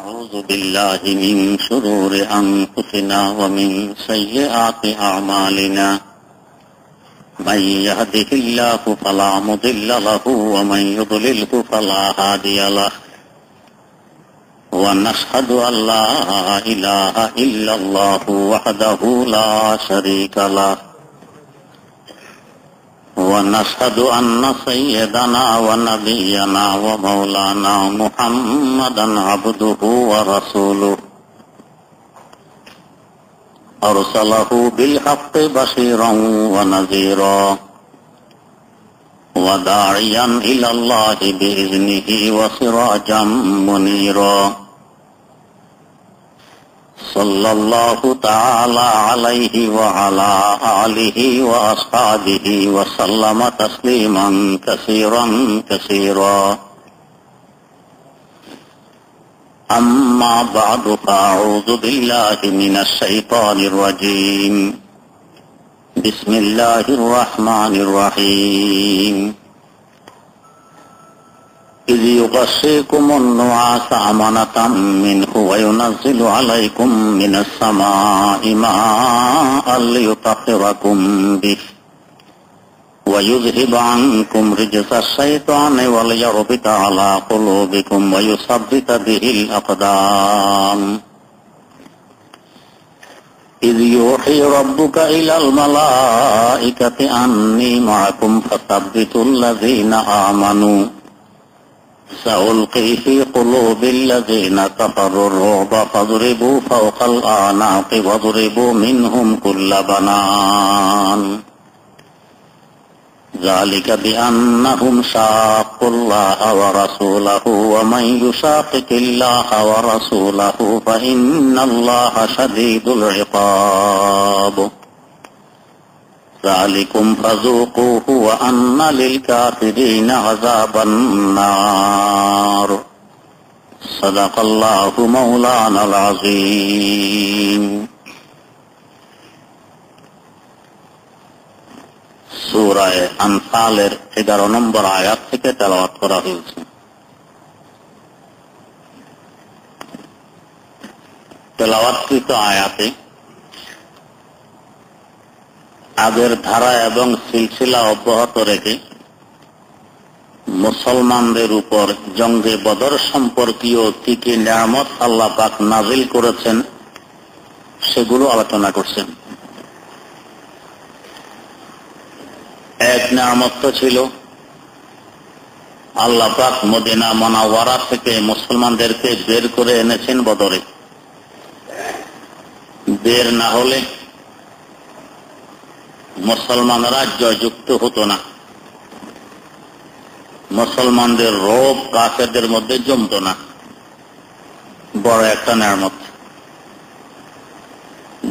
أعوذ بالله من شرور أنفسنا ومن سيئات أعمالنا من يهده الله فلا مضل له ومن يضلله فلا هادي له ونشهد أن لا إله إلا الله وحده لا شريك له ونشهد أن سيدنا ونبينا ومولانا محمدا عبده ورسوله أرسله بالحق بشيرا ونذيرا وداعيا إلى الله بإذنه وسراجا منيرا صلى الله تعالى عليه وعلى آله وأصحابه وسلم تسليما كثيرا كثيرا أما بعد فأعوذ بالله من الشيطان الرجيم بسم الله الرحمن الرحيم إذ يغشيكم النعاس أمنة منه وينزل عليكم من السماء ماء ليطهركم به ويذهب عنكم رجس الشيطان وليربط على قلوبكم ويثبت به الأقدام إذ يوحي ربك إلى الملائكة أني معكم فثبتوا الذين آمنوا سألقي في قلوب الذين كفروا الرعب فاضربوا فوق الأعناق واضربوا منهم كل بنان ذلك بأنهم شاقوا الله ورسوله ومن يشاقق الله ورسوله فإن الله شديد العقاب ذلكم فذوقوه وأن للكافرين عذاب النار صدق الله مولانا العظيم সূরা আনফালের 11 নম্বর আয়াত থেকে তেলাওয়াত করা হয়েছে। তেলাওয়াতকৃত আয়াতে আগের ধারা এবং সিলসিলা অব্যাহত রেখে মুসলমানদের উপর জঙ্গে বদর সম্পর্কীয় কি কি নিয়ামত আল্লাহ পাক নাজিল করেছেন সেগুলো আলোচনা করছেন। এক নিয়ামত ছিল আল্লাহ পাক মদিনা মুনাওয়ারা থেকে মুসলমানদেরকে বের করে এনেছেন বদরে। বের না হলে মুসলমানরা জয়যুক্ত হতো না, মুসলমানদের রোব কাফেরদের মধ্যে জমত না। বড় একটা নিয়ামত।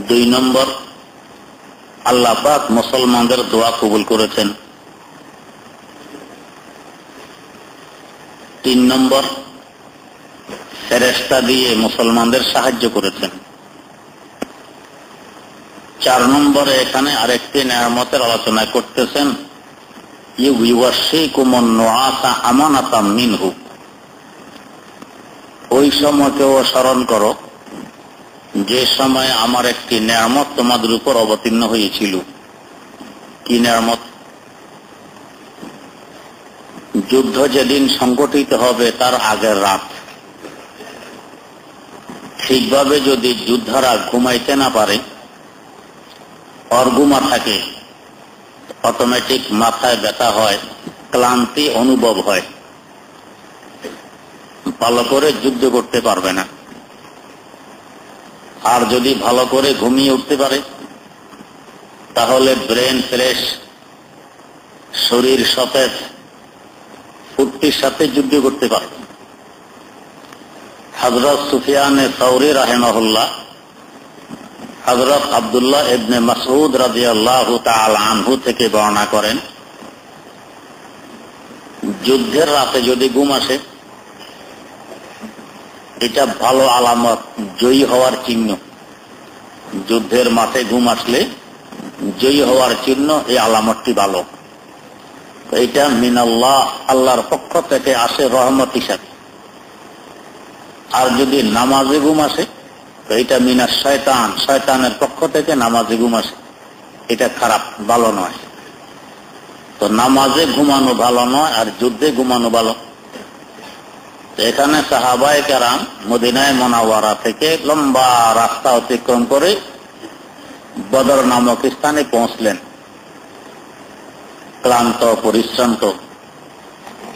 2 নম্বর, আল্লাহ পাক মুসলমানদের দোয়া কবুল করেছেন। 3 নম্বর, ফেরেশতা দিয়ে মুসলমানদের সাহায্য করেছেন। 4 নম্বরে এখানে আরেকটি নিয়ামতের আলোচনা করতেছেন, ইউওয়াশিকুমুন নুআসা আমানাতাম মিনহু। ওই সময়কেও স্মরণ করো যে সময় আমার একটি নিয়ামত তোমাদের উপর অবতীর্ণ হয়েছিল। কি নিয়ামত? যুদ্ধ যেদিন সংগঠিত হবে তার আগের রাত ঠিকভাবে যদি যোদ্ধারা ঘুমাইতে না পারে, অর্গুমা থাকে, অটোমেটিক মাথায় ব্যথা হয়, ক্লান্তি অনুভব হয়, ভালো করে যুদ্ধ করতে পারবে না। আর যদি ভালো করে ঘুমিয়ে উঠতে পারে তাহলে ব্রেন ফ্রেশ, শরীর সতেজ, ফুর্তির সাথে যুদ্ধ করতে পারে। হযরত সুফিয়ান সাউরি রাহিমাহুল্লাহ হযরত আব্দুল্লাহ ইবনে মাসউদ রাদিয়াল্লাহু তাআলা আনহু থেকে বর্ণনা করেন, যুদ্ধের রাতে যদি ঘুম আসে এটা ভালো আলামত, জয়ী হওয়ার চিহ্ন। যুদ্ধের মাঠে ঘুম আসলে জয়ী হওয়ার চিহ্ন, এই আলামতটি ভালো। এটা মিনাল্লাহ, আল্লাহর পক্ষ থেকে আসে রহমত হিসাবে। আর যদি নামাজে ঘুম আসে তো এটা মিনাস শয়তান, শয়তানের পক্ষ থেকে নামাজে ঘুম আসে, এটা খারাপ, ভালো নয়। তো নামাজে ঘুমানো ভালো নয়, আর যুদ্ধে ঘুমানো ভালো। এখানে সাহাবায়ে কেরাম মদিনায়ে মুনাওয়ারা থেকে লম্বা রাস্তা অতিক্রম করে বদর নামক স্থানে পৌঁছলেন, ক্লান্ত পরিশ্রান্ত।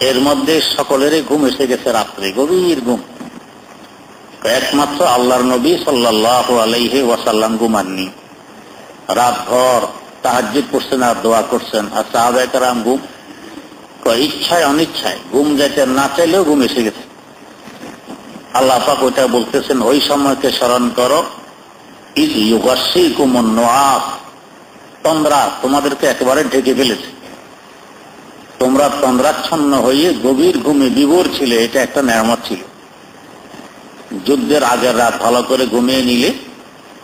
এর মধ্যে সকলেরই ঘুম এসে গেছে, রাত্রে গভীর ঘুম। একমাত্র আল্লাহর নবী সাল্লাল্লাহু আলাইহি ওয়াসাল্লাম ঘুমাননি, রাতভর তাহাজ্জুদ পড়ছেন আর দোয়া করছেন। আর সাহাবায়ে কেরাম ঘুম ইচ্ছায় অনিচ্ছায় ঘুম যেতে না চাইলেও ঘুম এসে গেছে। আল্লাহ পাক ওইটা বলতেছেন, ওই সময়কে স্মরণ করো, ইয ইউগাশশিকুমুন নুআস, তন্দ্রা তোমাদেরকে একেবারে ঢেকে ফেলেছে, তোমরা তন্দ্রাচ্ছন্ন হয়ে গভীর ঘুমে বিভোর ছিলে। এটা একটা নেয়ামত ছিল। যুদ্ধের আগের রাত ভালো করে ঘুমিয়ে নিলে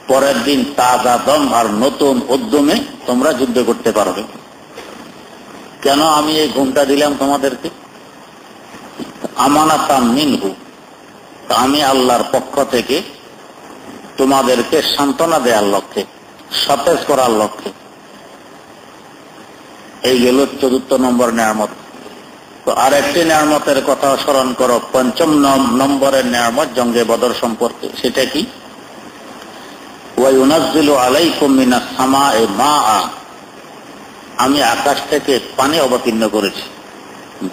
পরের দিন তাজা দম আর নতুন উদ্যমে তোমরা যুদ্ধ করতে পারবে। কেন আমি এই ঘুমটা দিলাম তোমাদেরকে? আমানাতাম মিনহু, আমি আল্লাহর পক্ষ থেকে তোমাদেরকে সান্ত্বনা দেওয়ার লক্ষ্যে, সতেজ করার লক্ষ্যে। এই গেল ৪র্থ নম্বর নেয়ামত। তো আরেকটি নেয়ামতের কথা স্মরণ করো, ৫ম নম্বরের নেয়ামত জঙ্গে বদর সম্পর্কে। সেটা কি? ওয়া ইউনাজ্জিলু আলাইকুম মিনাস সামা'i মা'a, আমি আকাশ থেকে পানি অবতীর্ণ করেছি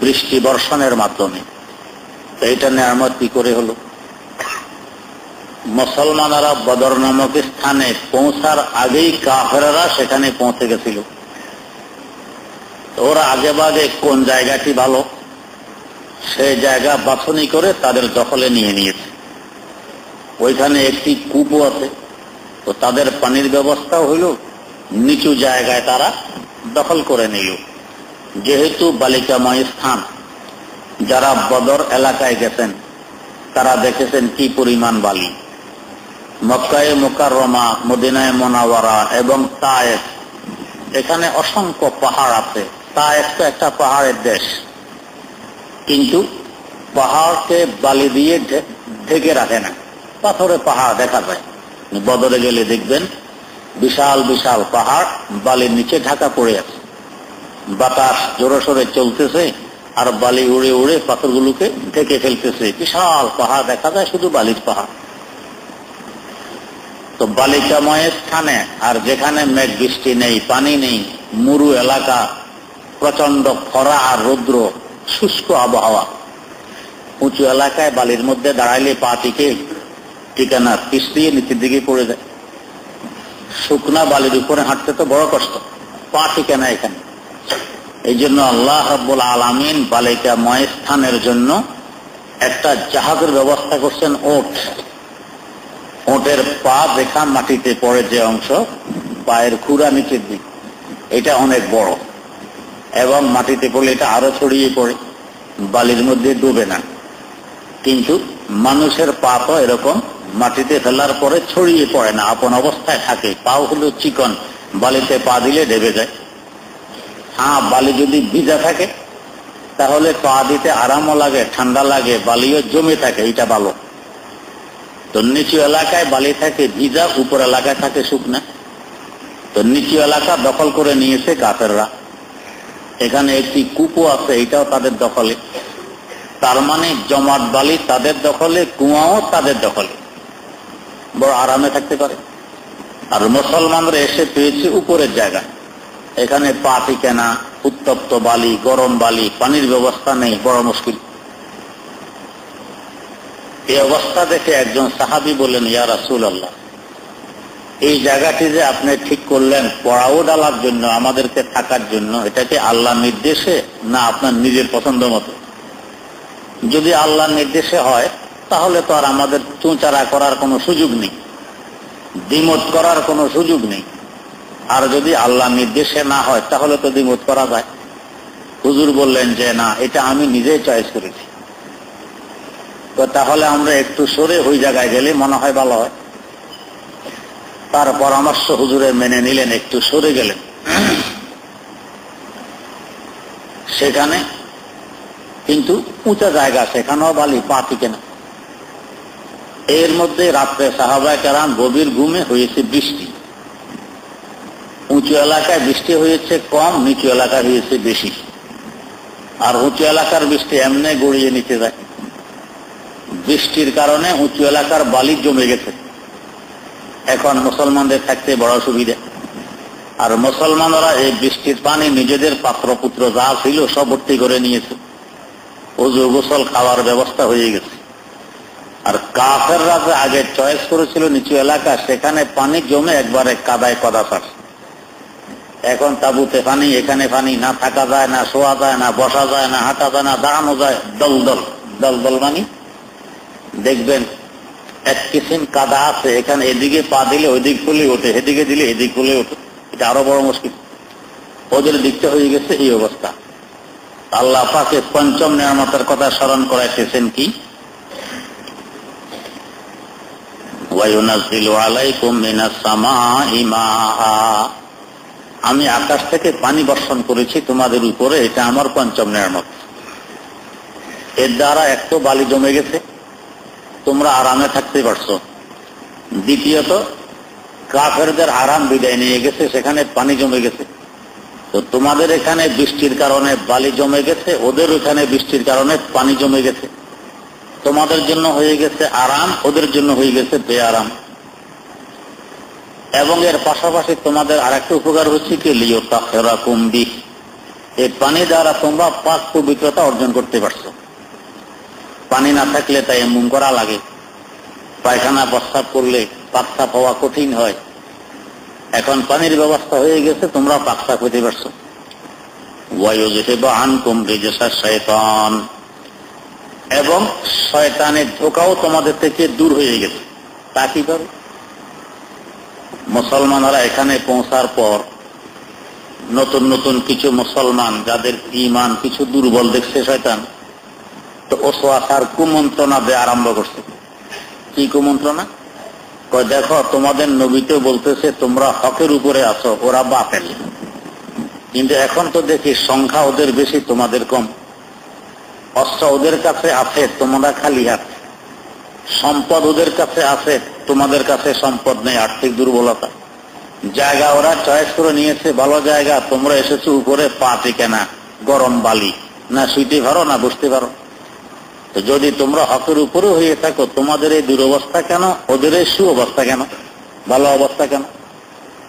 বৃষ্টি বর্ষণের মাধ্যমে। তো এটা নেয়ামত কি করে হলো? মুসলমানেরা বদর নামক স্থানে পৌঁছার আগেই কাফেররা সেখানে পৌঁছে গেছিল। ওরা আগে ভাগে কোন জায়গাটি ভালো সেই জায়গা বাছনি করে তাদের দখলে নিয়ে নিয়েছে। ওইখানে একটি কূপ আছে, তো তাদের পানির ব্যবস্থাও হইল, নিচু জায়গায় তারা দখল করে নিল। যেহেতু বালিকাময় স্থান, যারা বদর এলাকায় গেছেন তারা দেখেছেন কি পরিমাণ বালি। মক্কায়ে মুকাররমা, মদিনায়ে মুনাওয়ারা এবং তায়েফ, এখানে অসংখ্য পাহাড় আছে। তায়েফ তো একটা পাহাড়ের দেশ, কিন্তু পাহাড়কে বালি দিয়ে ঢেকে রাখে না, পাথরে পাহাড় দেখা যায়। বদরে গেলে দেখবেন বিশাল বিশাল পাহাড় বালির নিচে ঢাকা পড়ে আছে, বাতাস জোরে সোরে চলতেছে আর বালি উড়ে উড়ে পাথরগুলোকে ঢেকে ফেলতেছে। বিশাল পাহাড় দেখা যায়, শুধু বালির পাহাড়। তো বালিকাময় স্থানে, আর যেখানে মেঘ বৃষ্টি নেই, পানি নেই, মরু এলাকা, প্রচন্ড খরা আর রৌদ্র, শুষ্ক আবহাওয়া, উঁচু এলাকায় বালির মধ্যে দাঁড়াইলে পা ঠিকানা পিছলিয়ে নিচের দিকে পড়ে যায়। শুকনা বালির উপরে হাঁটতে তো বড় কষ্ট, পা ঠিকানা এখানে। এই জন্য আল্লাহ রাব্বুল আলামিন বালিকাময় স্থানের জন্য একটা জাহাজের ব্যবস্থা করছেন, ওট। ওটের পা দেখা মাটিতে পড়ে যে অংশ, পায়ের খুরা নিচের দিক, এটা অনেক বড় এবং মাটিতে পড়লে এটা আরো ছড়িয়ে পড়ে, বালির মধ্যে ডুবে না। কিন্তু মানুষের পা তো এরকম মাটিতে ফেলার পরে ছড়িয়ে পড়ে না, আপন অবস্থায় থাকে। পাও হলো চিকন, বালিতে পা দিলে ডেবে যায়। হ্যাঁ, বালি যদি ভিজা থাকে তাহলে পা দিতে আরামও লাগে, ঠান্ডা লাগে, বালিও জমে থাকে, এটা ভালো। তো নিচু এলাকায় বালি থাকে ভিজা, উপর এলাকায় থাকে শুকনা। তো নিচু এলাকা দখল করে নিয়েছে কাফেররা। এখানে একটি কূপও আছে, এটাও তাদের দখলে। তার মানে জমাট বালি তাদের দখলে, কুয়াও তাদের দখলে, বড় আরামে থাকতে পারে। আর মুসলমানরা এসে পেয়েছে উপরের জায়গা, এখানে পা টিকে না, উত্তপ্ত বালি, গরম বালি, পানির ব্যবস্থা নেই, বড় মুশকিল। এই অবস্থা দেখে একজন সাহাবী বললেন, ইয়া রাসূলুল্লাহ, এই জায়গাটি যে আপনি ঠিক করলেন পড়াও ডালার জন্য, আমাদেরকে থাকার জন্য, এটা কি আল্লাহর নির্দেশে না আপনার নিজের পছন্দ মতো? যদি আল্লাহর নির্দেশে হয় তাহলে তো আর আমাদের চুঁচারা করার কোনো সুযোগ নেই, দ্বিমত করার কোনো সুযোগ নেই। আর যদি আল্লাহর নির্দেশে না হয় তাহলে তো দ্বিমত করা যায়। হুজুর বললেন যে না, এটা আমি নিজেই চয়েস করেছি। তো তাহলে আমরা একটু সরে ওই জায়গায় গেলে মনে হয় ভালো হয়। তার পরামর্শ হুজুরের মেনে নিলেন, একটু সরে গেলেন। সেখানে কিন্তু উঁচা জায়গা, সেখানেও বালি, পা টিকে না। এর মধ্যে রাত্রে সাহাবায়ে কেরাম গভীর ঘুমে হয়েছে বৃষ্টি। উঁচু এলাকায় বৃষ্টি হয়েছে কম, নিচু এলাকায় হয়েছে বেশি। আর উঁচু এলাকার বৃষ্টি এমনি গড়িয়ে নিতে যায়। বৃষ্টির কারণে উঁচু এলাকার বালি জমে গেছে। এখন মুসলমানদের থাকতে বড় সুবিধা। আর মুসলমানরা এই বৃষ্টির পানি নিজেদের পাত্রপুত্র যা ছিল সব ভর্তি করে নিয়েছে। ওযু গোসল খাওয়ার ব্যবস্থা হয়ে গেছে। আর কাফেররা যে আগে চয়েস করেছিল নিচু এলাকা, সেখানে পানি জমে একবারে কাদায় কদা ছাড়ছে। এখন তাবুতে পানি, এখানে পানি, না থাকা যায়, না শোয়া যায়, না বসা যায়, না হাঁটা যায়, না দাঁড়ানো যায়। দলদল দলদল মানে দেখবেন এক কিসিম কাদা আছে, এখানে এদিকে পা দিলে ওইদিক ফুলে ওঠে, এদিকে দিলে এদিক ফুলে ওঠে। এটা আরো বড় মুশকিল। ওদের দিকটা হয়ে গেছে এই অবস্থা। আল্লাহ পাকে পঞ্চম নিয়ামতের কথা স্মরণ করাইতেছেন কি, ওয়ায়ুনাজ্জিলু আলাইকুম মিনাস সামাই মাআ, আমি আকাশ থেকে পানি বর্ষণ করেছি তোমাদের উপরে, এটা আমার পঞ্চম নিয়ামত। এর দ্বারা এক তো বালি জমে গেছে, তোমরা আরামে থাকতে পারছো। দ্বিতীয়ত কাফেরদের আরাম বিদায় নিয়ে গেছে, সেখানে পানি জমে গেছে। তো তোমাদের এখানে বৃষ্টির কারণে বালি জমে গেছে, ওদের ওখানে বৃষ্টির কারণে পানি জমে গেছে। তোমাদের জন্য হয়ে গেছে আরাম, ওদের জন্য হয়ে গেছে বেআরাম। এবং এর পাশাপাশি তোমাদের আরেকটা উপকার হচ্ছে কি, লিয়ুতাহহিরাকুম বিহি, এই পানি দ্বারা তোমরা পাক পবিত্রতা অর্জন করতে পারছো। পানি না থাকলে তায়াম্মুম করা লাগে, পায়খানা প্রস্রাব করলে পাকসাপ হওয়া কঠিন হয়। এখন পানির ব্যবস্থা হয়ে গেছে, তোমরা পাকসাপ হতে পারছো। ওয়ায়ুযহিবু আনকুম রিজসাশ শাইতান, এবং শয়তানের ধোঁকাও তোমাদের থেকে দূর হয়ে গেছে। তা কি করো? মুসলমানরা এখানে পৌঁছার পর নতুন নতুন কিছু মুসলমান যাদের ঈমান কিছু দুর্বল দেখছে শয়তান, তো ওসওয়াসার কুমন্ত্রণা দেয়া আরম্ভ করছে। কি কুমন্ত্রণা? কয় দেখো তোমাদের নবীতে বলতেছে তোমরা হকের উপরে আছো, ওরা বাতিল। কিন্তু এখন তো দেখি সংখ্যা ওদের বেশি, তোমাদের কম। অস্ত্র ওদের কাছে আছে, তোমরা খালি হাত। সম্পদ ওদের কাছে আছে, তোমাদের কাছে সম্পদ নেই, আর্থিক দুর্বলতা। জায়গা ওরা চয়েস করে নিয়েছে, ভালো জায়গা, তোমরা এসেছো উপরে পা টিকে না, গরম বালি, না শুইতে পারো না বসতে পারো। তো যদি তোমরা হকের উপরে হয়ে থাকো, তোমাদের এই দুরবস্থা কেন, ওদের এই সুঅবস্থা কেন, ভালো অবস্থা কেন?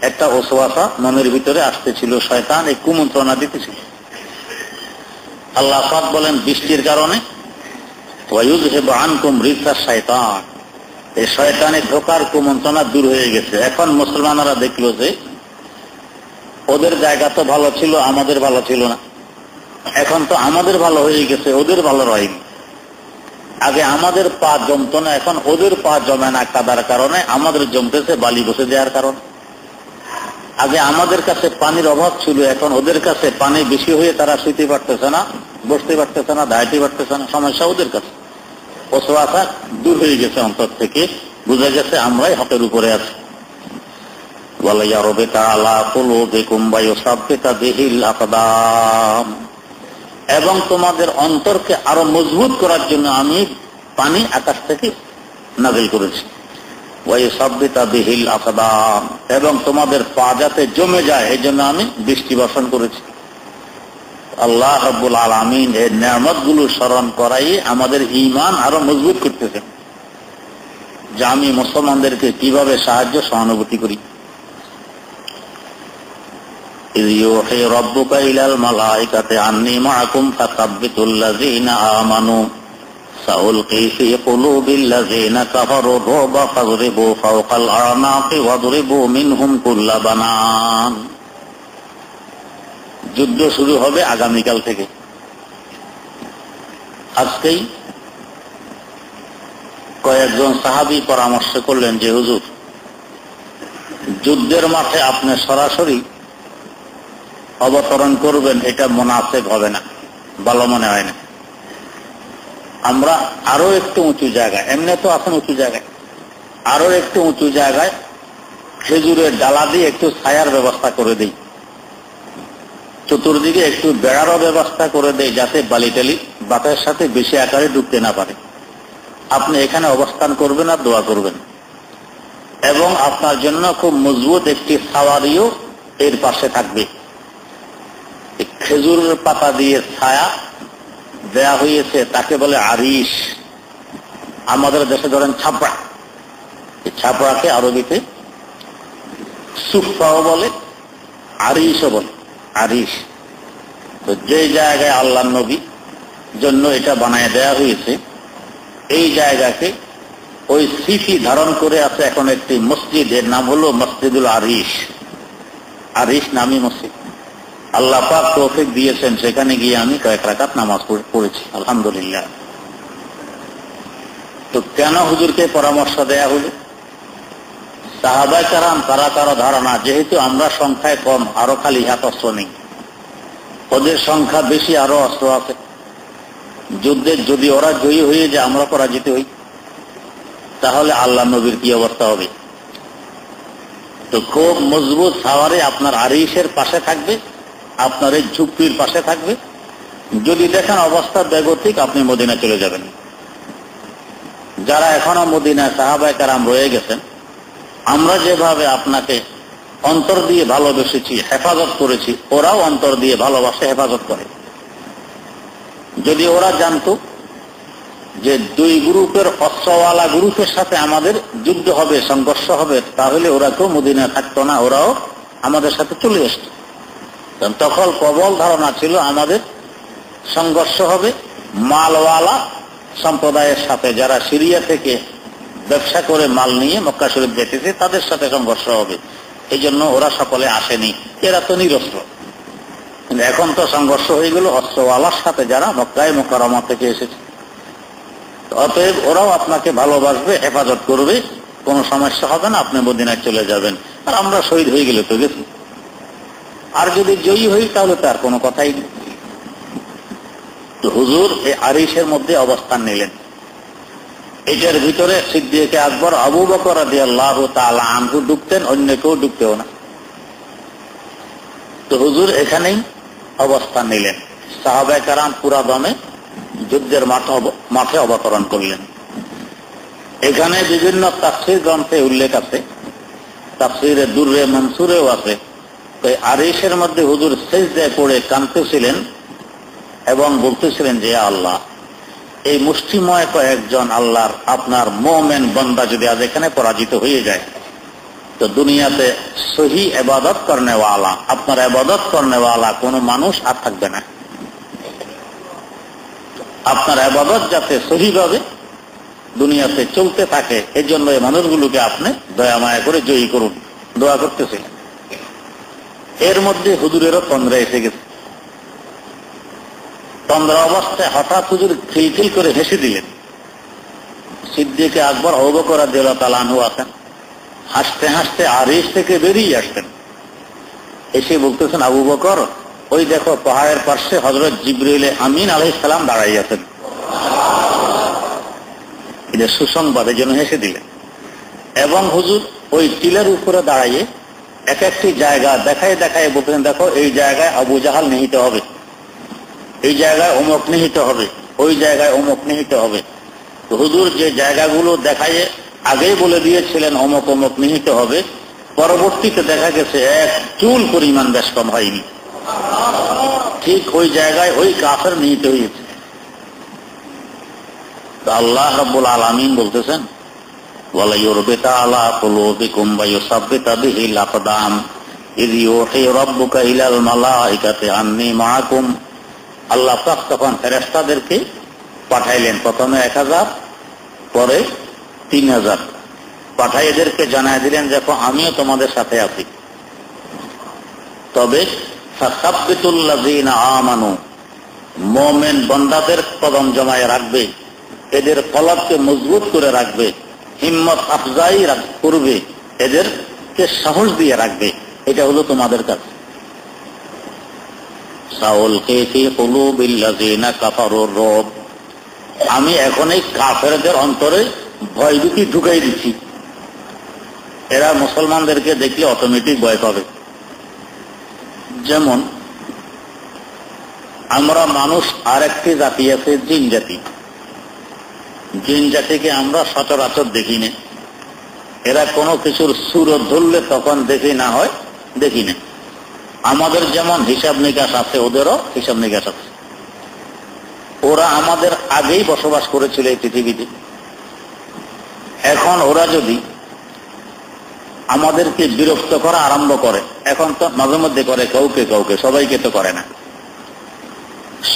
একটা ওসওয়াসা মনের ভিতরে আসতেছিল, শয়তান এই কুমন্ত্রণা দিতেছিল। আল্লাহ পাক বলেন বৃষ্টির কারণে ওয়ায়ুযহিবু আনকুম রিজসাশ শাইতান, এই শয়তানের ধোঁকার কুমন্ত্রণা দূর হয়ে গেছে। এখন মুসলমানরা দেখলো যে ওদের জায়গা তো ভালো ছিল, আমাদের ভালো ছিল না। এখন তো আমাদের ভালো হয়ে গেছে, ওদের ভালো হয়নি। আগে আমাদের পা জমতো না, এখন ওদের পা জমে না কাদার কারণে, আমাদের জমতেছে বালি বসে দেওয়ার কারণে। আগে আমাদের কাছে পানির অভাব ছিল, এখন ওদের কাছে পানি বেশি হয়ে তারা শুইতে পারতেছে না, বসতে পারতেছে না, দাঁড়াতে পারতেছে না। সমস্যা ওদের কাছে। ওসওয়াসা দূর হয়ে গেছে অন্তর থেকে, বুঝা গেছে আমরাই হকের উপরে আছি। ওয়ালা ইয়ারবিতা আলা কুলুবিকুম ওয়া ইউসাব্বিতা বিহিল আকদাম, এবং তোমাদের অন্তরকে আরো মজবুত করার জন্য আমি পানি আকাশ থেকে নাযিল করেছি। ওয়া ইউসাব্বিতা বিহিল আকদাম, এবং তোমাদের পা যাতে জমে যায় এই জন্য আমি বৃষ্টি বর্ষণ করেছি। আল্লাহ রাব্বুল আলামিন এই নিয়ামতগুলো স্মরণ করাই আমাদের ঈমান আরো মজবুত করতেছেন, যে আমি মুসলমানদেরকে কিভাবে সাহায্য সহানুভূতি করি। ইয ইউহি রাব্বুকা ইলাল মালাইকাতি আন্নী মাআকুম ফাসাব্বিতুল্লাযীনা আমানু সাউলকি ফী কুলুবিল্লাযীনা কাফারু রুবা ফাযরিবু ফাওকাল আ'নাকি ওয়াদরিবু মিনহুম কুল্লা বানান। যুদ্ধ শুরু হবে আগামীকাল থেকে। আজকেই কয়েকজন সাহাবী পরামর্শ করলেন যে হুজুর, যুদ্ধের মাঠে আপনি সরাসরি অবতরণ করবেন, এটা মুনাফিক হবে না, ভালো মনে হয় না। আমরা আরো একটু উঁচু জায়গায়, এমনি তো আছেন উঁচু জায়গায়, আরো একটু উঁচু জায়গায় খেজুরের ডালা দিয়ে একটু ছায়ার ব্যবস্থা করে দিই, চতুর্দিকে একটু বেড়ারও ব্যবস্থা করে দেয়, যাতে বালিটালি বাতাসের সাথে বেশি আকারে ঢুকতে না পারে। আপনি এখানে অবস্থান করবেন আর দোয়া করবেন, এবং আপনার জন্য খুব মজবুত একটি সাওয়ারিও এর পাশে থাকবে। খেজুরের পাতা দিয়ে ছায়া দেয়া হয়েছে, তাকে বলে আরিশ। আমাদের দেশে ধরেন ছাপড়া, এই ছাপড়াকে আরবিতে সুফাও বলে, আরিশও বলে, আরিশ। তো যে জায়গায় আল্লাহ নবী জন্য এটা বানায় দেয়া হয়েছে, এই জায়গাকে ওই স্মৃতি ধারণ করে আছে এখন একটি মসজিদ, এর নাম হলো মসজিদুল আরিশ। আরিশ নামী মসজিদ। আল্লাহ পাক তৌফিক দিয়েছেন, সেখানে গিয়ে আমি কয়েক রাকাত নামাজ পড়েছি, আলহামদুলিল্লাহ। তো কেন হুজুরকে পরামর্শ দেয়া হলো? সাহাবায়ে কেরাম তারা কারো ধারণা, যেহেতু আমরা সংখ্যায় কম, আরো খালি হাত অস্ত্র নেই, ওদের সংখ্যা বেশি, আরো অস্ত্র আছে। যুদ্ধে যদি ওরা জয়ী হয়ে যায়, আমরা পরাজিত হই, তাহলে আল্লাহ নবীর কি অবস্থা হবে? তো খুব মজবুত সাওয়ারে আপনার আরিশের পাশে থাকবে, আপনার এই ঝুপড়ির পাশে থাকবে। যদি দেখেন অবস্থা বেগতিক, আপনি মদিনা চলে যাবেন। যারা এখনো মদিনায় সাহাবায়ে কেরাম রয়ে গেছেন, আমরা যেভাবে আপনাকে অন্তর দিয়ে ভালোবেসেছি, হেফাজত করেছি, ওরাও অন্তর দিয়ে ভালোবাসে, হেফাজত করে। যদি ওরা জানতো যে দুই গ্রুপের অস্ত্রওয়ালা গ্রুপের সাথে আমাদের যুদ্ধ হবে, সংঘর্ষ হবে, তাহলে ওরা কেউ মদিনায় থাকতো না, ওরাও আমাদের সাথে চলে আসতো। তখন প্রবল ধারণা ছিল আমাদের সংঘর্ষ হবে মালওয়ালা সম্প্রদায়ের সাথে, যারা সিরিয়া থেকে ব্যবসা করে মাল নিয়ে মক্কা শরীফ যেতেছে, তাদের সাথে সংঘর্ষ হবে। এই জন্য ওরা সকলে আসেনি, এরা তো নিরস্ত্র। কিন্তু এখন তো সংঘর্ষ হয়ে গেল অস্ত্রওয়ালার সাথে, যারা মক্কায় মুকাররমা থেকে এসেছে। অতএব ওরাও আপনাকে ভালোবাসবে, হেফাজত করবে, কোনো সমস্যা হবে না, আপনি মদিনায় চলে যাবেন। আর আমরা শহীদ হয়ে গেলে তো গেছি, আর যদি জয়ী হই তাহলে তার কোনো কথাই নেই। তো হুজুর এই আরিশের মধ্যে অবস্থান নিলেন। এটার ভিতরে সিদ্দিক আকবর, আবু বকর রাদিয়াল্লাহু তাআলা আনহু ঢুকতেন, অন্য কেউ ঢুকতেও না। তো হুজুর এখানেই অবস্থান নিলেন। সাহাবায়ে কেরাম পুরা দমে যুদ্ধের মাঠে অবতরণ করলেন। এখানে বিভিন্ন তাফসীর গ্রন্থে উল্লেখ আছে, তাফসীরে দুররে মনসুরেও আছে। তো আরিশের মধ্যে হুজুর সিজদায় পড়ে কাঁদতেছিলেন এবং বলতেছিলেন যে আল্লাহ, এই মুষ্টিময় কয়েকজন আল্লাহর আপনার মুমিন বান্দা যদি আজ এখানে পরাজিত হয়ে যায়, তো দুনিয়াতে সহি ইবাদত করনে ওয়ালা, আপনার ইবাদত করনে ওয়ালা কোনো মানুষ আর থাকবে না। আপনার ইবাদত যাতে সহিভাবে দুনিয়াতে চলতে থাকে, এই জন্য এই মানুষগুলোকে আপনি দয়া মায়া করে জয়ী করুন, দোয়া করতেছিলেন। এর মধ্যে হুজুরেরও তন্দ্রা এসে গেছে। তন্দ্রা অবস্থায় হঠাৎ হুজুর খিলখিল করে হেসে দিলেন। সিদ্দিক আকবর, আবু বকর রাদিয়াল্লাহু তাআলা আনহু আছেন, হাসতে হাসতে আরিশ থেকে বেরিয়ে আসতেন। এসে বলতেছেন, আবু বকর, ওই দেখো পাহাড়ের পাশে হযরত জিবরিল আমিন আলাইহিস সালাম দাঁড়াই আছেন। এটা সুসংবাদের জন্য হেসে দিলেন। এবং হুজুর ওই টিলার উপরে দাঁড়াইয়ে এক একটি জায়গা দেখায় দেখায় বলতেন, দেখো এই জায়গায় আবু জাহাল নিহিত হবে, এই জায়গায় অমুক নিহিত হবে, ওই জায়গায় অমুক নিহিত হবে। তো হুজুর যে জায়গাগুলো দেখায় আগেই বলে দিয়েছিলেন অমুক অমুক নিহিত হবে, পরবর্তীতে দেখা গেছে এক চুল পরিমাণ বেশ কম হয়নি, ঠিক ওই জায়গায় ওই কাফের নিহিত হয়েছে। তো আল্লাহ রাব্বুল আলামিন বলতেছেন, ওয়ালা ইউরবিতা আলা কুলুবিকুম ওয়া ইউসাব্বিতা বিহিল আকদাম ইয ইউহি রাব্বুকা ইলাল মালাইকাতি আন্নী মাআকুম। আল্লাহ পাক তখন ফেরেশতাদেরকে পাঠাইলেন, প্রথমে 1000, পরে 3000 পাঠাই এদেরকে জানায় দিলেন, দেখো আমিও তোমাদের সাথে আছি। তবে ফাসাব্বিতুল্লাযীনা আমানু, মুমিন বান্দাদের কদম জমায়ে রাখবে, এদের কলবকে মজবুত করে রাখবে, হিম্মত আফজাই করবে, এদেরকে সাহস দিয়ে রাখবে। এটা হলো তোমাদের কাজ। সাউলকি ফি কুলুবিল্লাযীনা কাফারুর রুব, আমি এখন এই কাফেরদের অন্তরে ভয়ভীতি ঢুকাই দিচ্ছি। এরা মুসলমানদেরকে দেখলে অটোমেটিক ভয় পাবে। যেমন আমরা মানুষ, আর একটি জাতি আছে জিন জাতি। জিন জাতিকে আমরা সচরাচর দেখি না। এরা কোনো কিছুর সুরত ধরলে তখন দেখি, না হয় দেখি না। আমাদের যেমন হিসাব নিকাশ আছে, ওদেরও হিসাব নিকাশ আছে। ওরা আমাদের আগেই বসবাস করেছিল এই পৃথিবীতে। এখন ওরা যদি আমাদেরকে বিরক্ত করা আরম্ভ করে, এখন তো মাঝে মধ্যে করে কাউকে কাউকে, সবাইকে তো করে না।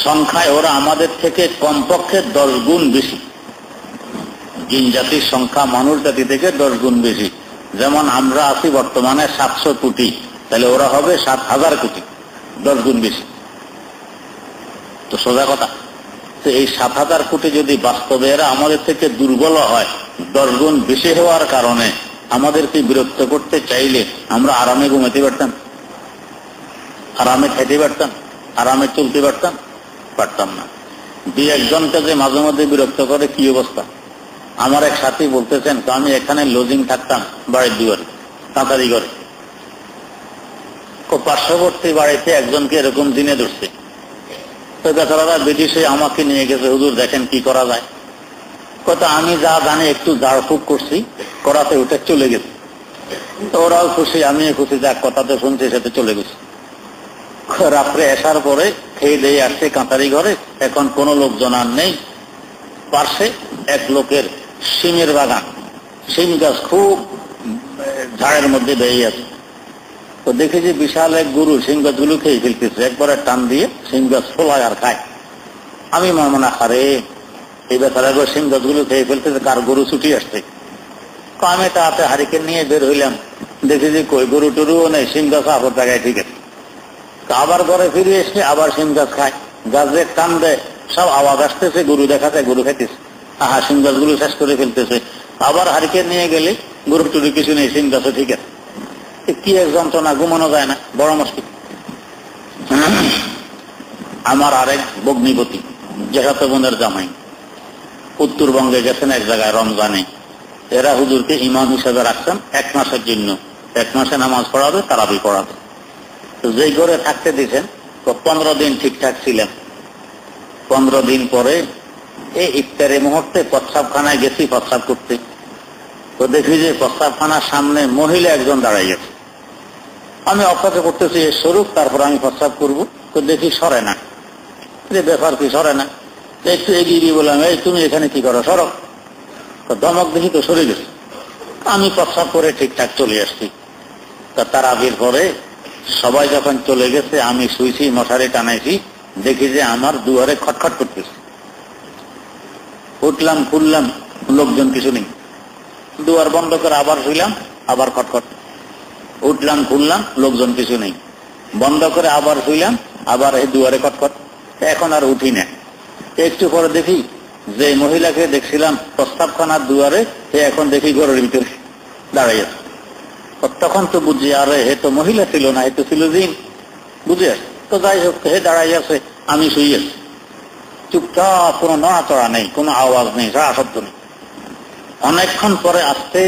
সংখ্যায় ওরা আমাদের থেকে কমপক্ষে 10 গুণ বেশি। জিন জাতির সংখ্যা মানুষ জাতি থেকে 10 গুণ বেশি। যেমন আমরা আছি বর্তমানে 700 কোটি, তাহলে ওরা হবে 7,000 কোটি, 10 গুণ বেশি। তো সোজা কথা, তো এই 7,000 কোটি যদি বাস্তবে এরা আমাদের থেকে দুর্বল হয়, 10 গুণ বেশি হওয়ার কারণে আমাদেরকে বিরক্ত করতে চাইলে আমরা আরামে ঘুমাতে পারতাম, আরামে খেতে পারতাম, আরামে চলতে পারতাম? পারতাম না। 2-1জনকে যে মাঝে মধ্যে বিরক্ত করে কি অবস্থা। আমার এক সাথী বলতেছেন, আমি এখানে লজিং থাকতাম বাড়ির দুয়ারে, তাঁতারি ঘরে। পার্শ্ববর্তী বাড়িতে একজনকে এরকম দিনে ধরছে। তো বেচারারা ব্রিটিশে আমাকে নিয়ে গেছে, হুজুর দেখেন কি করা যায়। কথা আমি যা জানি একটু ঝাড়ফুঁক করছি, করাতে ওটা চলে গেছে। তো ওরাও খুশি, আমিও খুশি, যাক কথাতে শুনছি সেটা চলে গেছে। রাত্রে আসার পরে খেয়ে দিয়ে আসছে কাঁটারি ঘরে। এখন কোন লোকজন আর নেই। পার্শ্বে এক লোকের শিমের বাগান, শিম গাছ খুব ঝাড়ের মধ্যে বেরিয়ে আছে। তো দেখি যে বিশাল এক গরু শিম গাছগুলো খেয়ে ফেলতেছে, একবারে টান দিয়ে শিম গাছ ফোলায় আর খায়। আমি মনে হারে এই বেচারা শিম গাছগুলো খেয়ে ফেলতেছে, কার গরু ছুটি আসছে। আমি তাতে হারিকেন নিয়ে বের হইলাম, দেখি যে কই গরু টরুও নেই, শিম গাছ আপর জায়গায় ঠিক আছে। আবার ঘরে ফিরে এসে আবার শিম গাছ খায়, গাছে টান দেয়, সব আওয়াজ আসতেছে, গরু দেখা যায়, গরু খাইতেছে। শিম গাছগুলো শেষ করে ফেলতেছে। আবার হারিকেন নিয়ে গেলে গরু টুরু কিছু নেই, শিম গাছও ঠিক আছে। কি এক যন্ত্রণা, ঘুমানো যায় না, বড় মুশকিল। আমার আরেক ভগ্নিপতি জেঠাতো বোনের জামাই উত্তরবঙ্গে গেছেন এক জায়গায় রমজানে। এরা হুজুরকে ইমাম হিসেবে রাখছেন 1 মাসের জন্য। 1 মাসে নামাজ পড়াবে, তারাবি পড়াবে। তো যেই ঘরে থাকতে দিয়েছেন, তো 15 দিন ঠিকঠাক ছিলেন। 15 দিন পরে এই ইফতারের মুহূর্তে প্রস্রাবখানায় গেছি প্রস্রাব করতে। তো দেখি যে প্রস্রাবখানার সামনে মহিলা একজন দাঁড়াই গেছে। আমি অপেক্ষা করতেছি এর স্বরূপ, তারপর আমি প্রস্রাব করবো। তো দেখি সরে না, যে ব্যাপার কি সরে না। একটু এগিয়ে দিয়ে বললাম, এই তুমি এখানে কি করো, সরো। ধমক দেখি তো সরে গেছে। আমি প্রস্রাব করে ঠিকঠাক চলে আসছি। তা তারাবির পরে সবাই যখন চলে গেছে, আমি শুইছি, মশারি টানাইছি, দেখি যে আমার দুয়ারে খটখট করতেছে। উঠলাম, খুললাম, লোকজন কিছু নেই। দুয়ার বন্ধ করে আবার শুইলাম, আবার খটখট। উঠলাম, খুললাম, লোকজন কিছু নেই। বন্ধ করে আবার শুইলাম, আবার এই দুয়ারে খটখট। এখন আর উঠি না। একটু পরে দেখি যে মহিলাকে দেখছিলাম প্রস্তাবখানার দুয়ারে, সে এখন দেখি ঘরের ভিতরে দাঁড়াই আছে। তখন তো বুঝি আরে হে তো মহিলা ছিল না, এ তো ছিল জিন, বুঝে। তো যাই হোক, হে দাঁড়াই আছে, আমি শুই আছি চুপচাপ, কোনো নড়াচড়া নেই, কোনো আওয়াজ নেই, সারা শব্দ নেই। অনেকক্ষণ পরে আসতে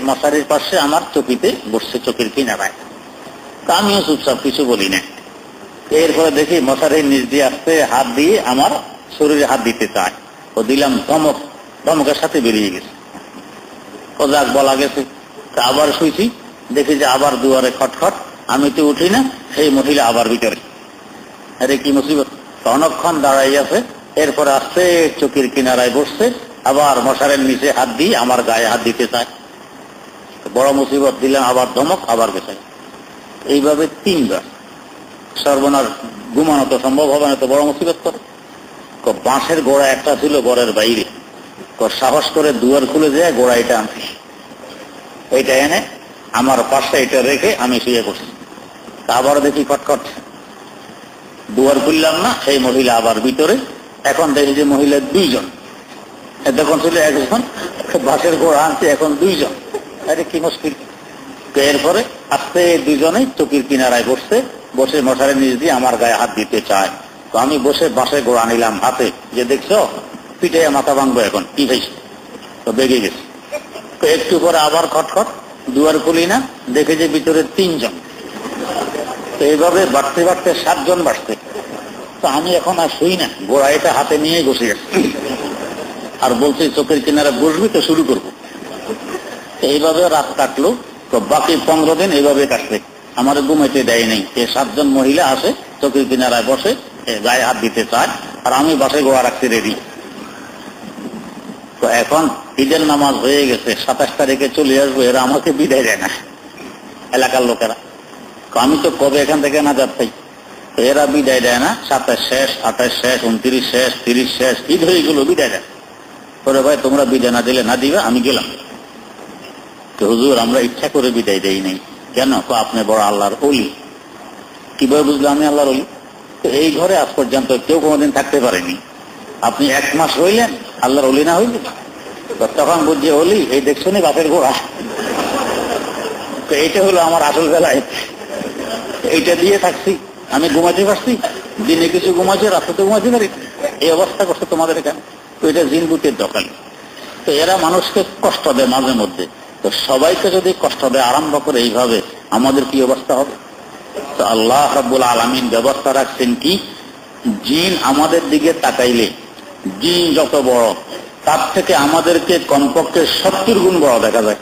মশারির পাশে আমার চকিতে বসছে, চকির কিনারায়। তা আমিও চুপচাপ কিছু বলি না। এরপরে দেখি মশারির নিচ দিয়ে আসতে হাত দিয়ে আমার শরীরে হাত দিতে চায়। ও দিলাম ধমক, ধমকের সাথে বেরিয়ে গেছে। ও যাক, বলা গেছে। তা আবার শুইছি, দেখি যে আবার দুয়ারে খটখট। আমি তো উঠি না, সেই মহিলা আবার ভিতরে। আরে কি মুসিবত! অনেকক্ষণ দাঁড়াই আছে। এরপরে আসছে চকির কিনারায় বসছে, আবার মশারের নিচে হাত দিয়ে আমার গায়ে হাত দিতে চায়। বড় মুসিবত, দিলাম আবার ধমক, আবার গেছে। এইভাবে 3 বার। সর্বনাশ, ঘুমানো তো সম্ভব হবে না, তো বড় মুসিবত করে। বাঁশের গোড়া একটা ছিল ঘরের বাইরে, সাহস করে দুয়ার খুলে যায়, গোড়া এটা আনছি। এইটা এনে আমার পাশে এটা রেখে আমি শুয়ে পড়ছি। আবার দেখি খটখট, দুয়ার খুললাম না, সেই মহিলা আবার ভিতরে। এখন দেখি যে মহিলা 2 জন। তখন ছিল 1 জন, বাঁশের গোড়া আনছে, এখন 2 জন। আরে কি মুশকিল! এরপরে আস্তে 2 জনেই চকির কিনারায় বসছে, বসে মশারের নিচ দিয়ে আমার গায়ে হাত দিতে চায়। তো আমি বসে বাঁশের গোড়া নিলাম হাতে, যে দেখছো পিঠে মাথা ভাঙবো, এখন কি হয়েছে? তো বেগে গেছে। তো একটু পরে আবার খটখট, দুয়ার খুলি না, দেখে যে ভিতরে 3 জন। তো এইভাবে বাড়তে বাড়তে 7 জন বাড়ছে। তো আমি এখন আর শুই না, গোড়া এটা হাতে নিয়ে বসে গেছি। আর বলছে চোখের কিনারে বসবি তো শুরু করবো। এইভাবে রাত কাটলো। তো বাকি 15 দিন এইভাবে কাটবে, আমার ঘুমাইতে দেয় নেই। 7 জন মহিলা আসে, চোখের কিনারায় বসে, গায়ে হাত দিতে চায়, আর আমি বাসায় গোয়া রাখতে রেডি। তো এখন ঈদের নামাজ হয়ে গেছে, 27 তারিখে চলে আসবো, এরা আমাকে বিদায় দেয় না এলাকার লোকেরা। আমি তো কবে এখান থেকে না যাচ্ছি, তো এরা বিদায় দেয় না। 27 শেষ, 28 শেষ, 29 শেষ, 30 শেষ, ঈদ হয়ে গেল, বিদায় দেয়। তোরে ভাই তোমরা বিদায় না দিলে না দিবে, আমি গেলাম। তো হুজুর আমরা ইচ্ছা করে বিদায় দেই নাই। কেন? আপনি বড় আল্লাহর ওলি। কিভাবে বুঝলো আমি আল্লাহর ওলি? তো এই ঘরে আজ পর্যন্ত কেউ কোনোদিন থাকতে পারেনি। আপনি 1 মাস হইলেন, আল্লাহর ওলি না হইলেন? তখন বুঝছে ওলি এই দেখছো নি বাপের ঘোড়া। তো এইটা হলো আমার আসল বেলায়, এইটা দিয়ে থাকছি। আমি ঘুমাতে পারছি, দিনে কিছু ঘুমাচ্ছি, রাস্তাতে ঘুমাতে পারি। এই অবস্থা করছে তোমাদের এখানে। তো এটা জিনবুতের দোকানি। তো এরা মানুষকে কষ্ট দেয় মাঝে মধ্যে। তো সবাইকে যদি কষ্ট দেয় আরম্ভ করে এইভাবে, আমাদের কি অবস্থা হবে? তো আল্লাহ রাব্বুল আলামিন ব্যবস্থা রাখছেন কি, জিন আমাদের দিকে তাকাইলে, জিন যত বড় তার থেকে আমাদেরকে কমপক্ষে 70 গুণ বড় দেখা যায়।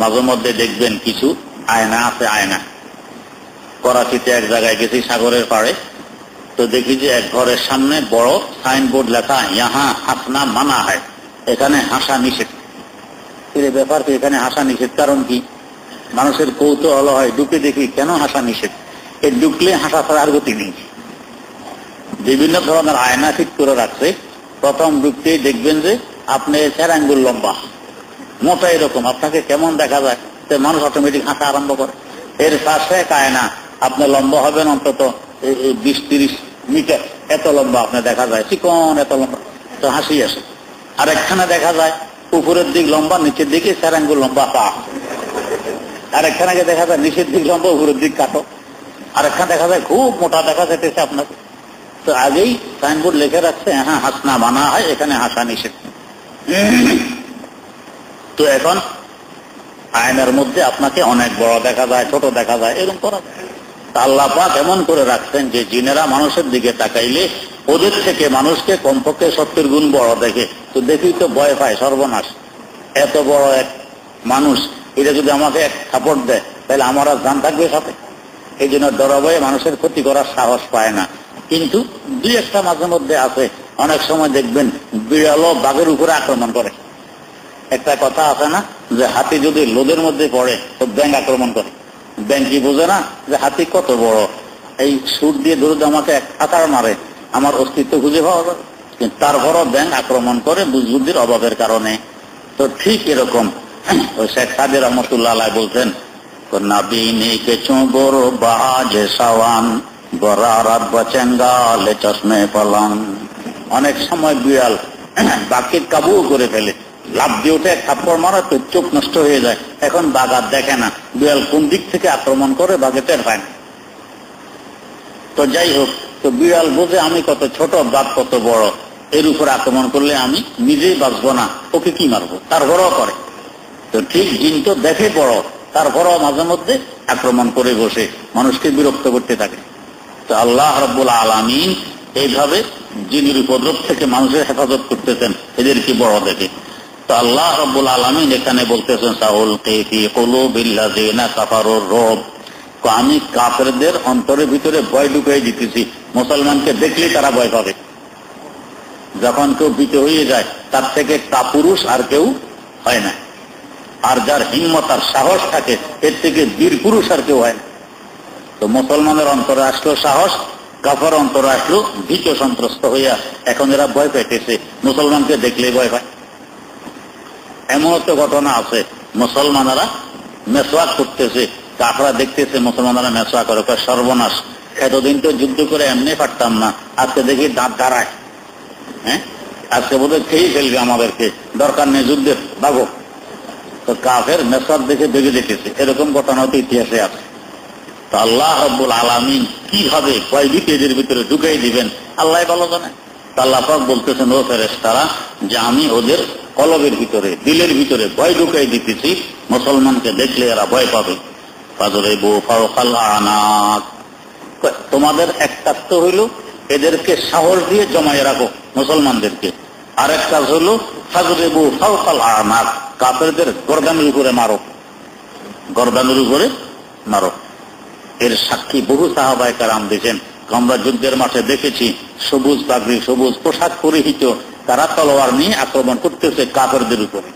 মাঝে মধ্যে দেখবেন কিছু আয়না আছে, আয়না। করাচিতে এক জায়গায় গেছি সাগরের পাড়ে, তো দেখি যে এক ঘরের সামনে বড় সাইনবোর্ড লেখা, ইহা হাসনা মানা হয়, এখানে হাসা নিষেধ। ব্যাপার কি, এখানে হাসা নিষেধ, কারণ কি? মানুষের কৌতূহল হয়, ঢুকে দেখি কেন হাসা নিষেধ। এই ঢুকলে হাসা ছাড়া আর গতি নেই। বিভিন্ন ধরনের আয়না ঠিক করে রাখছে। প্রথম ঢুকতেই দেখবেন যে আপনি 4 আঙ্গুল লম্বা, মোটা এরকম, আপনাকে কেমন দেখা যায়, তো মানুষ অটোমেটিক হাসা আরম্ভ করে। এর পাশে এক আয়না, আপনি লম্বা হবেন অন্তত 20-30 মিটার, এত লম্বা আপনি দেখা যায়, চিকন এত লম্বা, তো হাসি আসে। আর একখানে দেখা যায় উপরের দিক লম্বা, নিচের দিকে 4 আঙ্গুল লম্বা পা। আর একখানে দেখা যায় নিচের দিক লম্বা, উপরের দিক কাটো। আর একখানে দেখা যায় খুব মোটা দেখা যেতেছে আপনাকে। তো আগেই সাইনবোর্ড লিখে রাখছে, হ্যাঁ হাসনা মানা হয়, এখানে হাসা নিষেধ। তো এখন আয়নার মধ্যে আপনাকে অনেক বড় দেখা যায়, ছোট দেখা যায়, এরকম করা যায়। আল্লাহ পাক এমন করে রাখছেন যে জিনেরা মানুষের দিকে তাকাইলে ওদের থেকে মানুষকে কমপক্ষে 70 গুণ বড় দেখে। তো দেখি তো ভয় পায়, সর্বনাশ, এত বড় এক মানুষ, এটা যদি আমাকে এক থাপড় দেয় তাহলে আমার আর জান থাকবে সাথে। এই জন্য ডরাভয়ে মানুষের ক্ষতি করার সাহস পায় না। কিন্তু 2-1টা মাঝে মধ্যে আছে, অনেক সময় দেখবেন বিড়ালও বাঘের উপরে আক্রমণ করে। একটা কথা আছে না যে হাতি যদি লোদের মধ্যে পড়ে তো ব্যাঙ আক্রমণ করে। ব্যাঙ কি বোঝে না যে হাতি কত বড়, এই সুর দিয়ে ধরে আমাকে এক আকার মারে, আমার অস্তিত্ব খুঁজে পাওয়া যাবে। কিন্তু তারপরও ব্যাঙ আক্রমণ করে বুদ্ধির অভাবের কারণে। তো ঠিক এরকম ওই শেখ সাদি রহমতুল্লাহ আলাইহি বলছেন, নাবিনে কে চোবর বাজ সাওয়ান বরারাত বচেঙ্গালে চশমে পলং। অনেক সময় বিড়াল বাঘকে কাবু করে ফেলে, লাফ দিয়ে উঠে থাপ্পড় মারা, তো চোখ নষ্ট হয়ে যায়। এখন বাঘ আর দেখে না বিড়াল কোন দিক থেকে আক্রমণ করে, বাঘে টের পায় না। তো যাই হোক, তো বিড়াল বোঝে আমি কত ছোট, বাঘ কত বড়, এর উপর আক্রমণ করলে আমি নিজেই বাঁচবো না, ওকে কি মারবো, তারপরও করে। তো ঠিক জিন তো দেখে বড়, তারপরও মাঝে মধ্যে আক্রমণ করে বসে মানুষকে বিরক্ত করতে থাকে। তো আল্লাহ রাব্বুল আলামিন এইভাবে জিনের উপদ্রব থেকে মানুষের হেফাজত করতেছেন, এদেরকে বড় দেখে। তো আল্লাহ রাব্বুল আলামিন এখানে বলতেছেন, সাউলকি ফি কুলুবিল্লাযিনা কাফারুর রুব, আমি কাফেরদের অন্তরের ভিতরে ভয় ঢুকিয়ে দিতেছি। মুসলমানকে দেখলে তারা ভয় পাবে। যখন কেউ ভীত হয়ে যায় তার থেকে কাপুরুষ আর কেউ হয় না। আর যার হিম্মত আর সাহস থাকে এর থেকে বীর পুরুষ আর কেউ হয় না। তো মুসলমানের অন্তরে আসলো সাহস, কাফের অন্তরে আসলো ভীত সন্ত্রস্ত হইয়া এখন এরা ভয় পাইতেছে, মুসলমানকে দেখলেই ভয় পায়। এমন তো ঘটনা আছে, মুসলমানেরা মেসওয়াক করতেছে, কাফেররা দেখতেছে মুসলমানেরা মেসওয়াক করে, সর্বনাশ, এতদিন তো যুদ্ধ করে এমনি পারতাম না, আজকে দেখি দাঁত দাঁড়ায়, হ্যাঁ আজকে বোধহয় খেয়ে ফেলবে আমাদেরকে, দরকার নেই যুদ্ধের, ভাগো। তো কাফের মেসওয়াক দেখে বেগে দেখেছে, এরকম ঘটনা তো ইতিহাসে আছে। তো আল্লাহ রাব্বুল আলামিন কিভাবে কয় এদের ভিতরে ঢুকাই দিবেন আল্লাহ ভালো জানে। তো আল্লাহ পাক বলতেছেন, ও ফেরেশতারা, যে আমি ওদের কলবের ভিতরে, দিলের ভিতরে ভয় ঢুকাই দিতেছি, মুসলমানকে দেখলে এরা ভয় পাবে। ফাযরিবু ফাওকাল আনাক, তোমাদের এক কাজ তো হইল এদেরকে সাহস দিয়ে জমায়ে রাখো মুসলমানদেরকে। আরেক কাজ হলো ফাজরিবু ফাওকাল আনাক, কাফেরদের গর্দানের উপরে মারো, গর্দানের উপরে মারো। এর সাক্ষী বহু সাহাবায়ে কেরাম দিয়েছেন। আমরা যুদ্ধের মাঠে দেখেছি সবুজ পাগড়ি, সবুজ পোশাক পরিহিত তারা তলোয়ার নিয়ে আক্রমণ করতেছে কাফেরদের উপরে।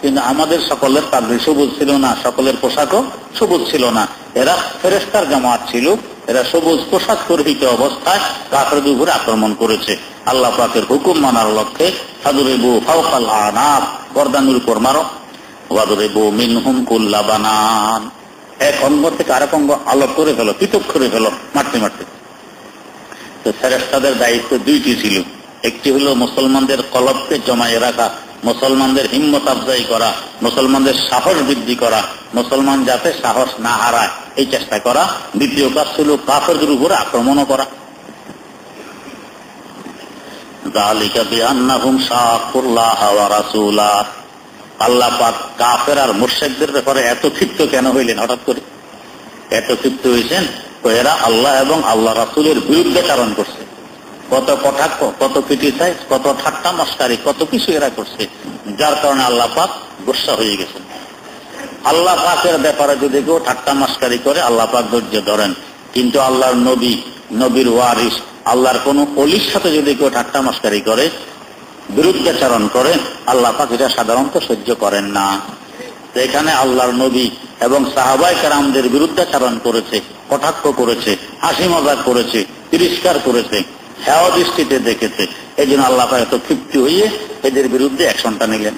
কিন্তু আমাদের সকলের পাগড়ি সবুজ ছিল না, সকলের পোশাকও সবুজ ছিল না। এরা ফেরেশতার জামাত ছিল, এরা সবুজ পোশাক পরিহিত অবস্থায় কাফেরদের উপরে আক্রমণ করেছে। আল্লাহ পাকের হুকুম মানার লক্ষ্যে ফাদরিবু ফাওকাল আনাক, গর্দানের উপর মারো, ওয়াদরিবু মিনহুম কুল্লা বানান, এক অঙ্গ থেকে আরেক অঙ্গ আলোক করে ফেলো, পৃথক করে ফেলো মারতে মারতে। তো ফেরেশতাদের দায়িত্ব দুইটি ছিল। একটি হলো মুসলমানদের কলবকে জমায়ে রাখা, মুসলমানদের হিম্মত আফজাই করা, মুসলমানদের সাহস বৃদ্ধি করা, মুসলমান যাতে সাহস না হারায় এই চেষ্টা করা। দ্বিতীয় কাজ ছিল কাফেরদের উপরে আক্রমণও করা। যালিকা বিআন্নাহুম শাকুল্লাহ ওয়া রাসূলাহ। আল্লাহ পাক কাফের আর মুশরিকদের ব্যাপারে এত ক্ষিপ্ত কেন হইলেন হঠাৎ করে? এত ক্ষিপ্ত হয়েছেন তো এরা আল্লাহ এবং আল্লাহ রাসূলের বিরুদ্ধে চারণ করছে। কত কটাক্ষ, কত ক্রিটিসাইজ, কত ঠাট্টা মস্কারি, কত কিছু এরা করছে, যার কারণে আল্লাহ পাক গুসা হয়ে গেছেন। আল্লাহ পাকের ব্যাপারে যদি কেউ ঠাট্টা মস্কারি করে আল্লাহ পাক ধৈর্য ধরেন, কিন্তু আল্লাহর নবী, নবীর ওয়ারিস, আল্লাহর কোন ওলির সাথে যদি কেউ ঠাট্টা মস্কারি করে, বিরুদ্ধাচরণ করে, আল্লাহ পাক এটা সাধারণত সহ্য করেন না। এখানে আল্লাহর নবী এবং সাহাবায়ে কেরামদের বিরুদ্ধাচরণ করেছে, কটাক্ষ করেছে, হাসি মজাক করেছে, তিরস্কার করেছে, হেয় দৃষ্টিতে দেখেছে। এই জন্য আল্লাহ পাক এত ক্ষিপ্ত হয়ে এদের বিরুদ্ধে অ্যাকশনটা নিলেন।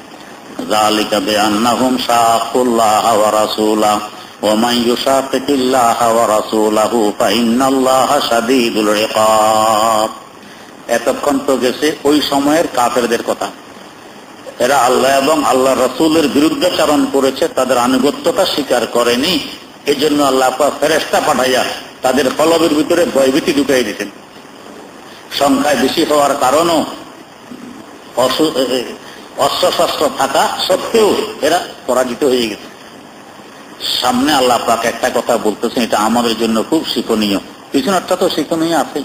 যালিকা বিআন্নাহুম শাকুল্লাহ ওয়া রাসূলাহু ওয়া মান ইউশাকিল্লাহ ওয়া রাসূলাহু ফাইন্নাল্লাহা শাদীদুল ইকাব। এতক্ষণ তো গেছে ওই সময়ের কাফেরদের কথা। এরা আল্লাহ এবং আল্লাহ রাসূলের বিরুদ্ধাচরণ করেছে, তাদের আনুগত্যতা স্বীকার করেনি। এই জন্য আল্লাহ পাক ফেরেশতা পাঠাইয়া তাদের কলবের ভিতরে ভয়ভীতি ঢুকাই দিতেন। সংখ্যায় বেশি হওয়ার কারণও, অস্ত্রশস্ত্র থাকা সত্ত্বেও এরা পরাজিত হয়ে গেছে। সামনে আল্লাহ পাক একটা কথা বলতেছেন, এটা আমাদের জন্য খুব শিক্ষণীয়। পিছনেরটা তো শিক্ষণীয় আছে।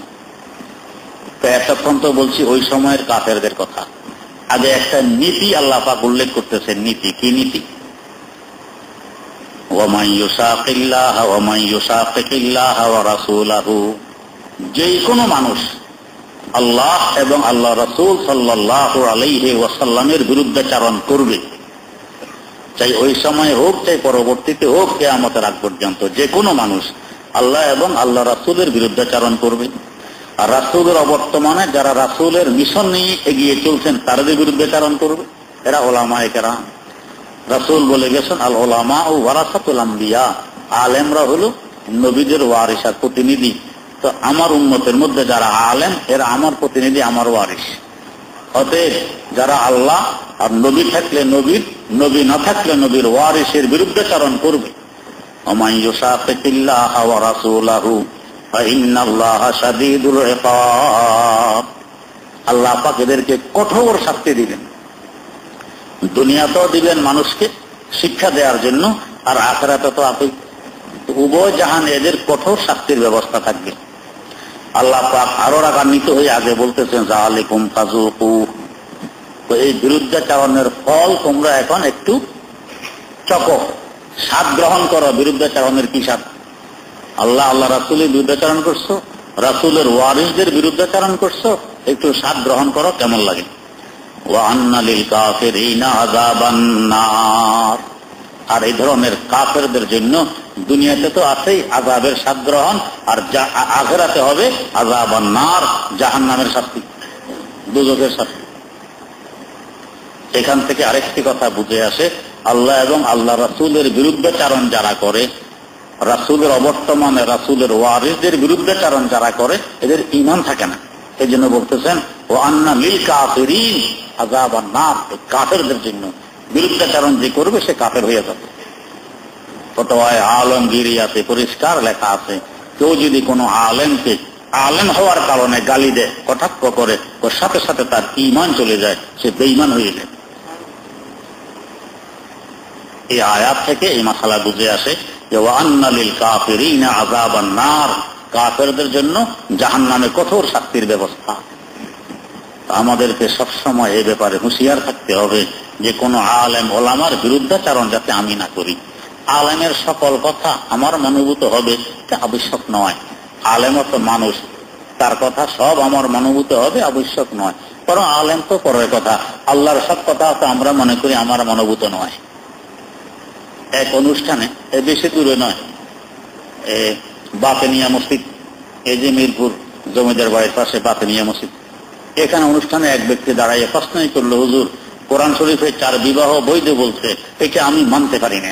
তো এতক্ষণ তো বলছি ওই সময়ের কাফেরদের কথা। আগে একটা নীতি আল্লাহ পাক উল্লেখ করতেছেন। নীতি কি? নীতি ওয়া মান ইউশাকিল্লাহ ওয়া মান ইউশাকিল্লাহ ওয়া রাসূলাহু, যে কোনো মানুষ আল্লাহ এবং আল্লাহ রাসূল সাল্লাল্লাহু আলাইহি ওয়াসাল্লামের বিরুদ্ধাচরণ করবে, চাই ওই সময় হোক, চাই পরবর্তীতে হোক, কিয়ামতের আগ পর্যন্ত যে কোনো মানুষ আল্লাহ এবং আল্লাহ রাসূলের বিরুদ্ধাচরণ করবে। আর রাসূলের অবর্তমানে যারা রাসূলের মিশন নিয়ে এগিয়ে চলছেন তাদের বিরুদ্ধাচরণ করবে। এরা উলামায়ে কেরাম। রাসূল বলে গেছেন, আল উলামা ওয়ারাসাতুল আম্বিয়া, আলেমরা হলো নবীদের ওয়ারিস, প্রতিনিধি। তো আমার উম্মতের মধ্যে যারা আলেম এরা আমার প্রতিনিধি, আমার ওয়ারিস। অতএব যারা আল্লাহ আর নবী থাকলে নবীর, নবী না থাকলে নবীর ওয়ারিসের বিরুদ্ধাচরণ করবে, ওমান ইউশাকিল্লাহ ওয়া রাসূলাহু ফাইন্নাল্লাহা শাদীদুল ইকাব, আল্লাহ পাক এদেরকে কঠোর শাস্তি দিবেন। দুনিয়াতেও দিবেন মানুষকে শিক্ষা দেওয়ার জন্য, আর আখিরাতে তো উভয় জাহান এদের কঠোর শাস্তির ব্যবস্থা থাকবে। আল্লাহ পাক আরো রাগান্বিত হয়ে আগে বলতেছেন, যালিকুম ফাযুকু, তো এই বিরুদ্ধাচরণের ফল তোমরা এখন একটু চকো, স্বাদ গ্রহণ করো। বিরুদ্ধাচরণের কি স্বাদ? আল্লাহ আল্লাহ রাসূলের বিরুদ্ধাচরণ করছো, রাসূলের ওয়ারিসদের বিরুদ্ধাচরণ করছো, একটু স্বাদ গ্রহণ করো, কেমন লাগে। ওয়া আন্না লিল কাফিরিনা আযাবান নার, আর এই ধরনের কাফেরদের জন্য দুনিয়াতে তো আছেই আযাবের স্বাদ গ্রহণ, আর আখিরাতে হবে আযাবান নার, জাহান্নামের শাস্তি, দুজকের শাস্তি। এখান থেকে আরেকটি কথা বুঝে আসে, আল্লাহ এবং আল্লাহ রাসূলের বিরুদ্ধাচরণ যারা করে, রাসূলের অবর্তমানে রাসূলের ওয়ারিসদের বিরুদ্ধাচরণ যারা করে, এদের ঈমান থাকে না। এই জন্য বলতেছেন ওয়া আন্না লিল কাফিরিন আযাবান নার, কাফেরদের জন্য বিরুদ্ধাচরণ যে করবে সে কাফের হয়ে যাবে। ফতোয়ায়ে আলমগীরিয়াতে পরিষ্কার লেখা আছে, কেউ যদি কোনো আলেমকে আলেম হওয়ার কারণে গালি দেয়, কটাক্ষ করে, ওর সাথে সাথে তার ঈমান চলে যায়, সে বেঈমান হয়ে যায়। এই আয়াত থেকে এই মাসালা বুঝে আসে যে ওয়া আন্না লিল কাফিরিনা আযাবান নার, কাফেরদের জন্য জাহান্নামে কঠোর শাস্তির ব্যবস্থা। আমাদেরকে সবসময় এই ব্যাপারে হুঁশিয়ার থাকতে হবে যে কোনো আলেম ওলামার বিরুদ্ধাচারণ যাতে আমি না করি। আলেমের সকল কথা আমার মনোভূত হবে এটা আবশ্যক নয়। আলেমও তো মানুষ, তার কথা সব আমার মনোভূত হবে আবশ্যক নয়। বরং আলেম তো পরের কথা, আল্লাহর সব কথা তো আমরা মনে করি আমার মনোভূত নয়। এক অনুষ্ঠানে বেশি দূরে নয়, বাতেনিয়া মসজিদ, এই যে মিরপুর জমিদার বাড়ির পাশে বাতেনিয়া মসজিদ, এখানে অনুষ্ঠানে এক ব্যক্তি দাঁড়াইয়ে প্রশ্নই করলো, হুজুর কোরআন শরীফে 4 বিবাহ বৈধ বলছে, এটা আমি মানতে পারি না।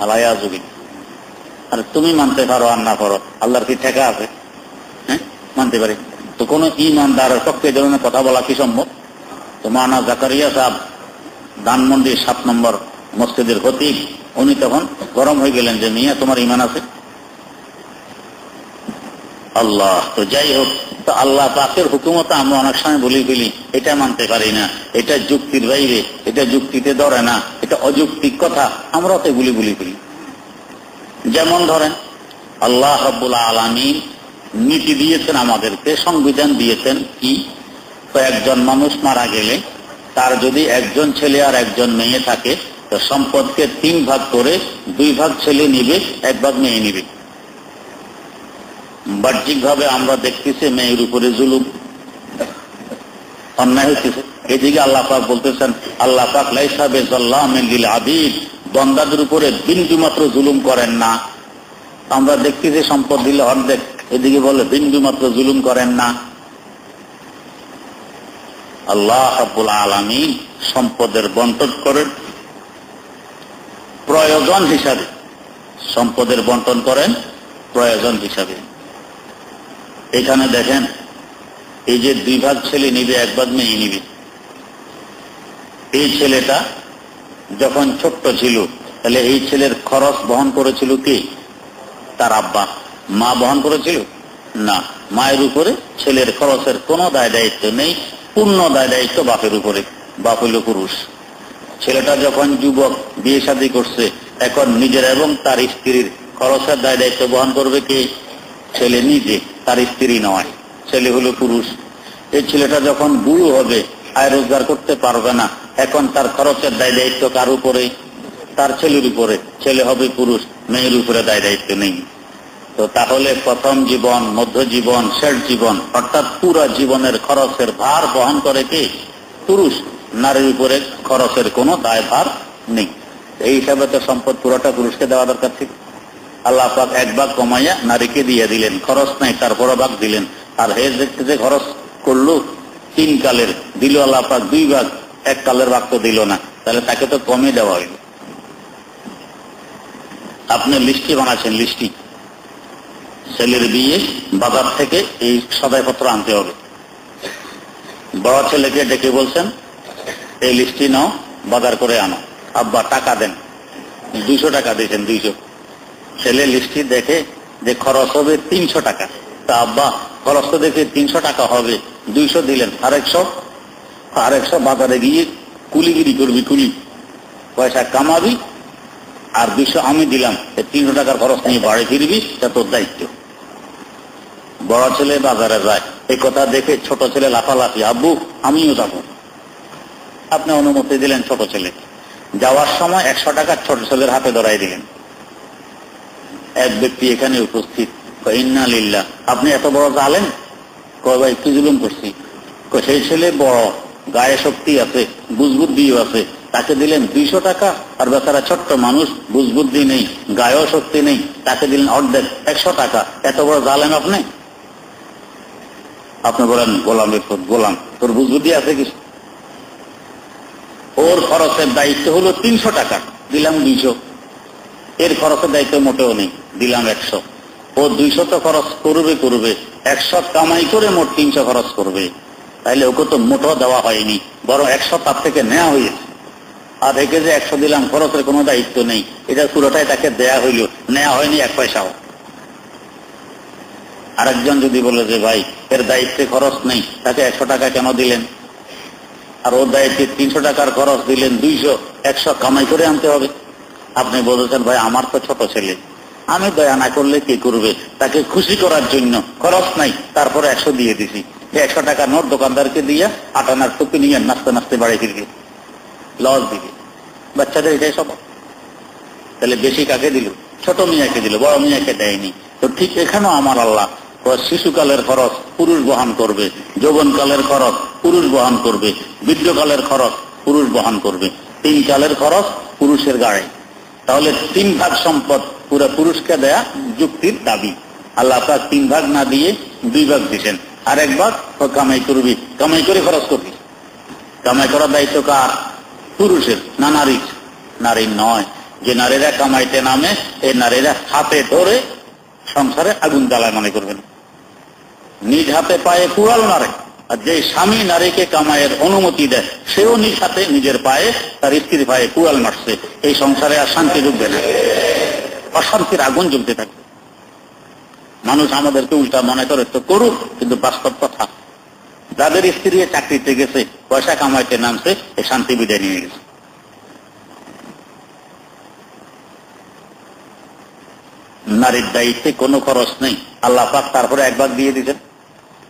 আলাইয়াজুবি, আর তুমি মানতে পারো আর না পারো, আল্লাহর কি ঠেকা আছে? হ্যাঁ, মানতে পারি। তো কোন ইমানদারের পক্ষে এই ধরনের কথা বলা কি সম্ভব? তো মানা জাকারিয়া সাহেব ধানমন্ডি 7 নম্বর মসজিদের খতিব, উনি তখন গরম হয়ে গেলেন যে মিয়া তোমার ইমান আছে? আল্লাহ, তো যাই হোক, তো আল্লাহ পাকের হুকুমত আমরা অনেক সময় বলি ফেলি এটা মানতে পারি না, এটা যুক্তির বাইরে, এটা যুক্তিতে ধরে না, এটা অযৌক্তিক কথা, আমরা তো বলি ফেলি। যেমন ধরেন আল্লাহ রাব্বুল আলামিন নীতি দিয়েছেন আমাদেরকে, সংবিধান দিয়েছেন কি, একজন মানুষ মারা গেলে তার যদি একজন ছেলে আর একজন মেয়ে থাকে তো সম্পদকে 3 ভাগ করে 2 ভাগ ছেলে নিবে, 1 ভাগ মেয়ে নিবে। বাহ্যিক ভাবে আমরা দেখতেছি মেয়ের উপরে জুলুম, অন্যায় হচ্ছে। এদিকে আল্লাহ পাক বলতেছেন, আল্লাহ পাক লাইসা বিযাল্লামিন লিল আবিদ, বান্দাদের উপরে বিন্দু মাত্র জুলুম করেন না। আমরা দেখতেছি সম্পদ দিলে অর্ধেক, এদিকে বলে বিন্দু মাত্র জুলুম করেন না। আল্লাহ রাব্বুল আলামিন সম্পদের বন্টন করেন প্রয়োজন হিসাবে, সম্পদের বন্টন করেন প্রয়োজন হিসাবে। এখানে দেখেন, এই যে 2 ভাগ ছেলে নিবে, 1 ভাগ মেয়ে নিবে। এই ছেলেটা যখন ছোট্ট ছিল তাহলে এই ছেলের খরচ বহন করেছিল কি? তার আব্বা। মা বহন করেছিল না, মায়ের উপরে ছেলের খরচের কোনো দায় দায়িত্ব নেই, পূর্ণ দায় দায়িত্ব বাপের উপরে। বাপ হইল পুরুষ। ছেলেটা যখন যুবক, বিয়ে শাদী করছে, এখন নিজের এবং তার স্ত্রীর খরচের দায় দায়িত্ব বহন করবে কে? ছেলে নিজে, তার স্ত্রী নয়। ছেলে হলো পুরুষ। এই ছেলেটা যখন বুড়ো হবে, আয় রোজগার করতে পারবে না, এখন তার খরচের দায় দায়িত্ব কার উপরে? তার ছেলের উপরে। ছেলে হবে পুরুষ, মেয়ের উপরে দায় দায়িত্ব নেই। তো তাহলে প্রথম জীবন, মধ্য জীবন, শেষ জীবন, অর্থাৎ পুরো জীবনের খরচের ভার বহন করে কে? পুরুষ। নারীর উপরে খরচের কোনো দায় ভার নেই। এই হিসাবে তো সম্পদ পুরোটা পুরুষকে দেওয়া দরকার ছিল। আল্লাহ পাক 1 ভাগ কমাইয়া নারীকে দিয়ে দিলেন, খরচ নাই, তারপর ভাগ দিলেন। আর হেজ দেখতে যে খরচ করলো 3 কালের, দিল আল্লাহ পাক 2 ভাগ, 1 কালের ভাগ তো দিল না, তাহলে তাকে তো কমে দেওয়া হইল। আপনি লিস্টি বানাচ্ছেন, লিস্টি, ছেলের বিয়ে, বাজার থেকে এই সদাইপত্র আনতে হবে। বড় ছেলেকে ডেকে বলছেন, এই লিস্টি নাও, বাজার করে আনো। আব্বা টাকা দেন, 200 টাকা দিয়েছেন, 200। ছেলে লিস্টি দেখে যে খরচ হবে 300 টাকা। তা আব্বা খরচ তো দেখে 300 টাকা হবে, 200 দিলেন, আর 100 বাজারে গিয়ে কুলিগিরি করবি, কুলি পয়সা কামাবি, আর 200 আমি দিলাম, 300 টাকার খরচ নিয়ে বাড়ি ফিরবি, তা তোর দায়িত্ব। বড় ছেলে বাজারে যায়, এই কথা দেখে ছোট ছেলে লাফালাফি, আব্বু আমিও যাবো। আপনি অনুমতি দিলেন ছোট ছেলে। যাওয়ার সময় 100 টাকা ছোট ছেলের হাতে ধরাই দিলেন। এক ব্যক্তি এখানে উপস্থিত, ইন্না লিল্লাহ, আপনি এত বড় জালেম? কয় ভাই কি জুলুম করছি? সেই ছেলে বড়, গায়ে শক্তি আছে, বুঝবুদ্ধিও আছে, তাকে দিলেন 200 টাকা, আর বেচারা ছোট্ট মানুষ, বুঝবুদ্ধি নেই, গায়েও শক্তি নেই, তাকে দিলেন অর্ধেক 100 টাকা। এত বড় জালেম আপনি? আপনি বলেন গোলামের গোলাম, তোর বুঝবুদ্ধি আছে কিছু? ওর খরচের দায়িত্ব হলো 300 টাকা, দিলাম 200। এর খরচের দায়িত্ব মোটেও নেই, দিলাম 100। ও 200 তো খরচ করবে, 100 কামাই করে মোট 300 খরচ করবে। তাইলে ওকে তো মোটেও দেওয়া হয়নি, বরং 100 তার থেকে নেওয়া হয়েছে। আর একে যে 100 দিলাম, খরচের কোনো দায়িত্ব নেই, এটা পুরোটাই তাকে দেয়া হইল, নেওয়া হয়নি 1 পয়সাও। আরেকজন যদি বলে যে ভাই এর দায়িত্বে খরচ নেই, তাকে 100 টাকা কেন দিলেন? আর ওর দায়িত্বে 300 টাকার খরচ দিলেন 200, 100 কামাই করে আনতে হবে। আপনি বলেছেন ভাই আমার তো ছোট ছেলে, আমি দয়া না করলে কে করবে, তাকে খুশি করার জন্য খরচ নাই, তারপরে 100 দিয়ে দিছি। 100 টাকা নোট দোকানদারকে দিয়ে আটানার টুপি নিয়ে নাচতে নাচতে বাড়ি ফিরবে, লস দিবে। বাচ্চাদের এটাই সব। তাহলে বেশি কাকে দিল? ছোট মিয়াকে দিল, বড় মিয়াকে দেয়নি। তো ঠিক এখানেও আমার আল্লাহ শিশুকালের খরচ পুরুষ বহন করবে, যৌবনকালের খরচ পুরুষ বহন করবে, বৃদ্ধকালের খরচ পুরুষ বহন করবে, 3 কালের খরচ পুরুষের গায়ে। তাহলে 3 ভাগ সম্পদ পুরো পুরুষকে দেয়া যুক্তির দাবি। আল্লাহ পাক 3 ভাগ না দিয়ে 2 ভাগ দিচ্ছেন, আর 1 ভাগ কামাই করবি, কামাই করে খরচ করবি। কামাই করার দায়িত্ব কার? পুরুষের না নারীর? নারীর নয়। যে নারীরা কামাইতে নামে, এই নারীরা হাতে ধরে সংসারে আগুন জ্বালায় মনে করবেন, নিজ হাতে পায়ে কুড়াল মারে। আর যে স্বামী নারীকে কামাইয়ের অনুমতি দেয়, সেও নিজ হাতে নিজের পায়ে তার স্ত্রীর পায়ে কুড়াল মারছে। এই সংসারে আর শান্তি ঢুকবে না, অশান্তির আগুন জ্বলতে থাকবে। মানুষ আমাদেরকে উল্টা মনে করে তো করুক, কিন্তু বাস্তব কথা, যাদের স্ত্রী চাকরিতে গেছে, পয়সা কামাইতে নামছে, এই শান্তি বিদায় নিয়ে গেছে। নারীর দায়িত্বে কোনো খরচ নেই, আল্লাহ পাক তারপরে 1 ভাগ দিয়ে দিচ্ছেন।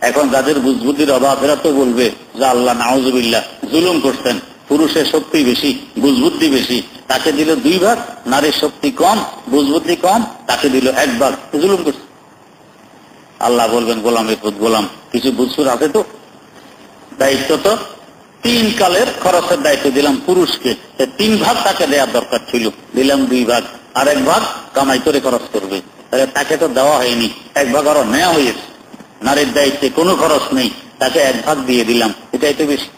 এখন যাদের বুঝবুদ্ধির অভাব, এরা তো বলবে যে আল্লাহ নাউজুবিল্লাহ জুলুম করছেন, পুরুষের শক্তি বেশি, বুঝবুদ্ধি বেশি, তাকে দিল 2 ভাগ, নারীর শক্তি কম, বুঝবুদ্ধি কম, তাকে দিল 1 ভাগ, জুলুম করছে। আল্লাহ বলবেন, গোলামের পুত গোলাম, কিছু বুঝছুর আছে তো? দায়িত্ব তো 3 কালের খরচের দায়িত্ব দিলাম পুরুষকে, 3 ভাগ তাকে দেওয়ার দরকার ছিল, দিলাম 2 ভাগ, আর 1 ভাগ কামাই করে খরচ করবে। তাহলে তাকে তো দেওয়া হয়নি, 1 ভাগ আরো নেওয়া হয়েছে। নারীর দায়িত্বে কোনো খরচ নেই, তাকে 1 ভাগ দিয়ে দিলাম, এটাই তো বেশি।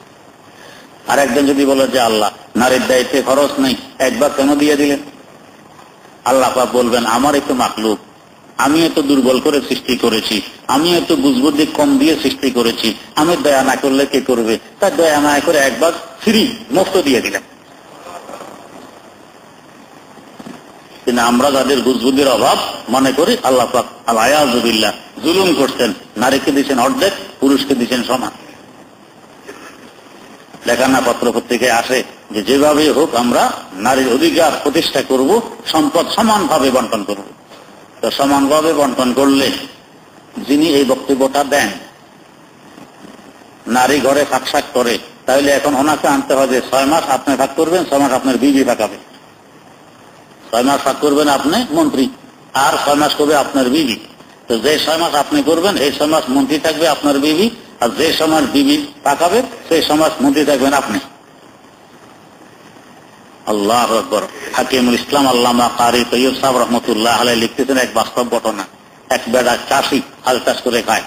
আর একজন যদি বলে যে আল্লাহ নারীর দায়িত্বে খরচ নেই, 1 ভাগ কেন দিয়ে দিলেন? আল্লাহ পাক বলবেন, আমার একটু মাখলুক, আমি এত দুর্বল করে সৃষ্টি করেছি, আমি এত বুঝবুদ্ধি কম দিয়ে সৃষ্টি করেছি, আমি দয়া না করলে কে করবে? তার দয়া না করে 1 ভাগ ফ্রি মুক্ত দিয়ে দিলাম। কিন্তু আমরা যাদের বুঝবুদ্ধির অভাব মনে করি আল্লাহ পাক আল-আয়াযুবিল্লাহ জুলুম করছেন, নারীকে দিচ্ছেন অর্ধেক, পুরুষকে দিচ্ছেন সমান। লেখানা পত্র পত্রিকায় আসে যে যেভাবে হোক আমরা নারীর অধিকার প্রতিষ্ঠা করব, সম্পদ সমানভাবে বন্টন করব। তো সমানভাবে বন্টন করলে যিনি এই বক্তব্যটা দেন, নারী ঘরে ফাঁকশাক করে, তাহলে এখন ওনাকে আনতে হবে 6 মাস আপনি ভাগ করবেন, 6 মাস আপনার বিবি ভাগাবে। 6 মাস ভাগ করবেন আপনি মন্ত্রী, আর 6 মাস করবে আপনার বিবি। তো যে 6 মাস আপনি করবেন, এই 6 মাস মন্ত্রী থাকবে আপনার বিবি, আর যে সমাজ বিবি পাকাবে সেই সমাজ মন্ত্রী থাকবেন আপনি। আল্লাহু আকবার। হাকিমুল ইসলাম আল্লামা কারি তৈয়ব সাহেব রহমতুল্লাহ আলাইহি লিখতেছেন এক বাস্তব ঘটনা। এক বেড়া চাষি হাল চাষ করে খায়,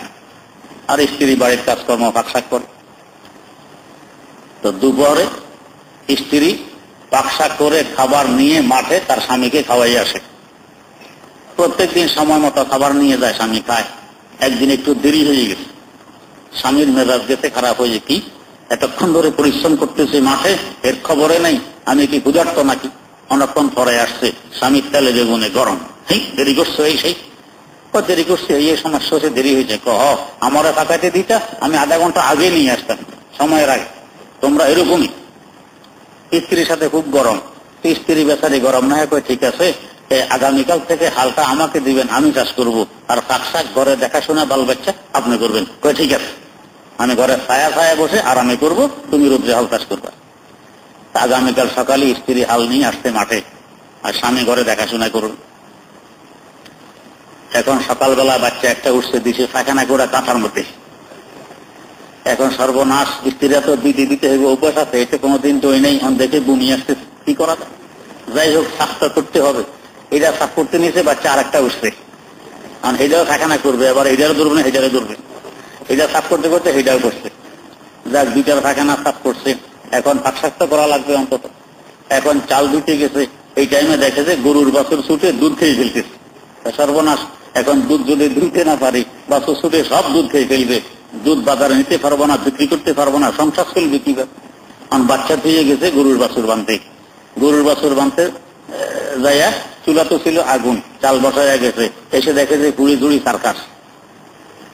আর স্ত্রী বাড়ির কাজকর্ম পাকশাক করে। তো দুপুরে স্ত্রী পাকশাক করে খাবার নিয়ে মাঠে তার স্বামীকে খাওয়াই আসে। প্রত্যেকদিন সময় মতো খাবার নিয়ে যায়, স্বামী খায়। একদিন একটু দেরি হয়ে গেছে, স্বামীর মেজাজ গেছে খারাপ হয়ে, কি এতক্ষণ ধরে পরিশ্রম করতেছে মাঠে, এর খবরে নাই, আমি কি ক্ষুধার্ত নাকি? অনেকক্ষণ পরে আসছে, স্বামীর তেলে বেগুনে গরম, দেরি করছো এই সেই দেরি করছে, এই সমস্যা হচ্ছে, দেরি হয়েছে। আমারে পাকাইতে দিতা, আমি আধা ঘন্টা আগে নিয়ে আসতাম, সময়ের আগে। তোমরা এরকমই। স্ত্রীর সাথে খুব গরম, স্ত্রী বেচারি গরম না হয়, ঠিক আছে আগামীকাল থেকে হালটা আমাকে দিবেন, আমি চাষ করব, আর পাকশাক ঘরে দেখাশোনা বাল বাচ্চা আপনি করবেন। ঠিক আছে, আমি ঘরে ছায়া ছায়া বসে আরামে করব, তুমি রোদ্রে হাল চাষ করবা। আগামীকাল সকালে স্ত্রী হাল নিয়ে আসতে মাঠে, আর স্বামী ঘরে দেখাশোনা করবে। এখন সকালবেলা বাচ্চা একটা উঠছে, দিছে পায়খানা করে কাঁথার মধ্যে। এখন সর্বনাশ, স্ত্রীরা তো দিতে দিতে হইবে, অভ্যাস আছে, এটা কোনোদিন তো নেই, দেখে বমি আসতে, কি করা যায়? যাই হোক, সাফটা করতে হবে। এটা সাফ করতে নিয়েছে, বাচ্চা আর একটা উঠছে, কারণ এটাও পায়খানা করবে, আবার এটারও ধরবে না, এটারও ধরবে। এটা সাফ করতে করতে এটাও করছে, যাক 2টার পায়খানা সাফ করছে। এখন পাকশাক তো করা লাগবে অন্তত। এখন চাল ধুতে গেছে, এই টাইমে দেখে যে গরুর বাছুর ছুটে দুধ খেয়ে ফেলতেছে। সর্বনাশ, এখন দুধ যদি ধুতে না পারি, বাছুর ছুটে সব দুধ খেয়ে ফেলবে, দুধ বাজারে নিতে পারবো না, বিক্রি করতে পারবো না, সংসার চলবে কিভাবে? কারণ বাচ্চা দিয়ে গেছে গরুর বাছুর বাঁধতে। গরুর বাছুর বাঁধতে যাইয়া চুলা তো ছিল আগুন, চাল বসাইয়া গেছে, এসে দেখে যে গুড়ি গুড়ি সার্কাস,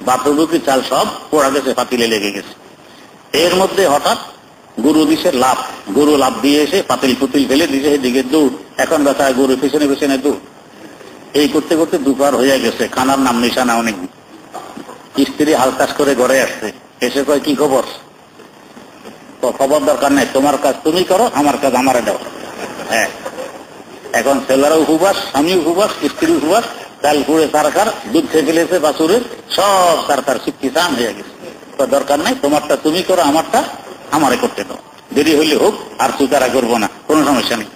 বাথরুমুখী চাল সব পোড়া গেছে, পাতিলে লেগে গেছে। এর মধ্যে হঠাৎ গরু দিছে লাভ, গরু লাভ দিয়ে এসে পাতিল পুতিল ফেলে দিছে, এদিকে দৌড়। এখন ব্যথা, গরু পিছনে পিছনে দৌড়। এই করতে করতে দুপুর হয়ে গেছে, খানার নাম নিশানা অনেক। স্ত্রী হালকাস করে ঘরে আসছে, এসে কয় কি খবর? তো খবর দরকার নেই, তোমার কাজ তুমি করো, আমার কাজ আমারে দাও। হ্যাঁ, এখন ছেলেরা উপবাস, স্বামী উপবাস, স্ত্রী উপবাস, চাল পুড়ে সারকার, দুধ খেয়ে ফেলেছে বাছুরের, সব সারকার শিক্ষি চান হয়ে গেছে। তো দরকার নাই, তোমারটা তুমি করো, আমারটা আমারে করতে দাও। দেরি হইলে হোক, আর চুকারা করবো না, কোনো সমস্যা নেই।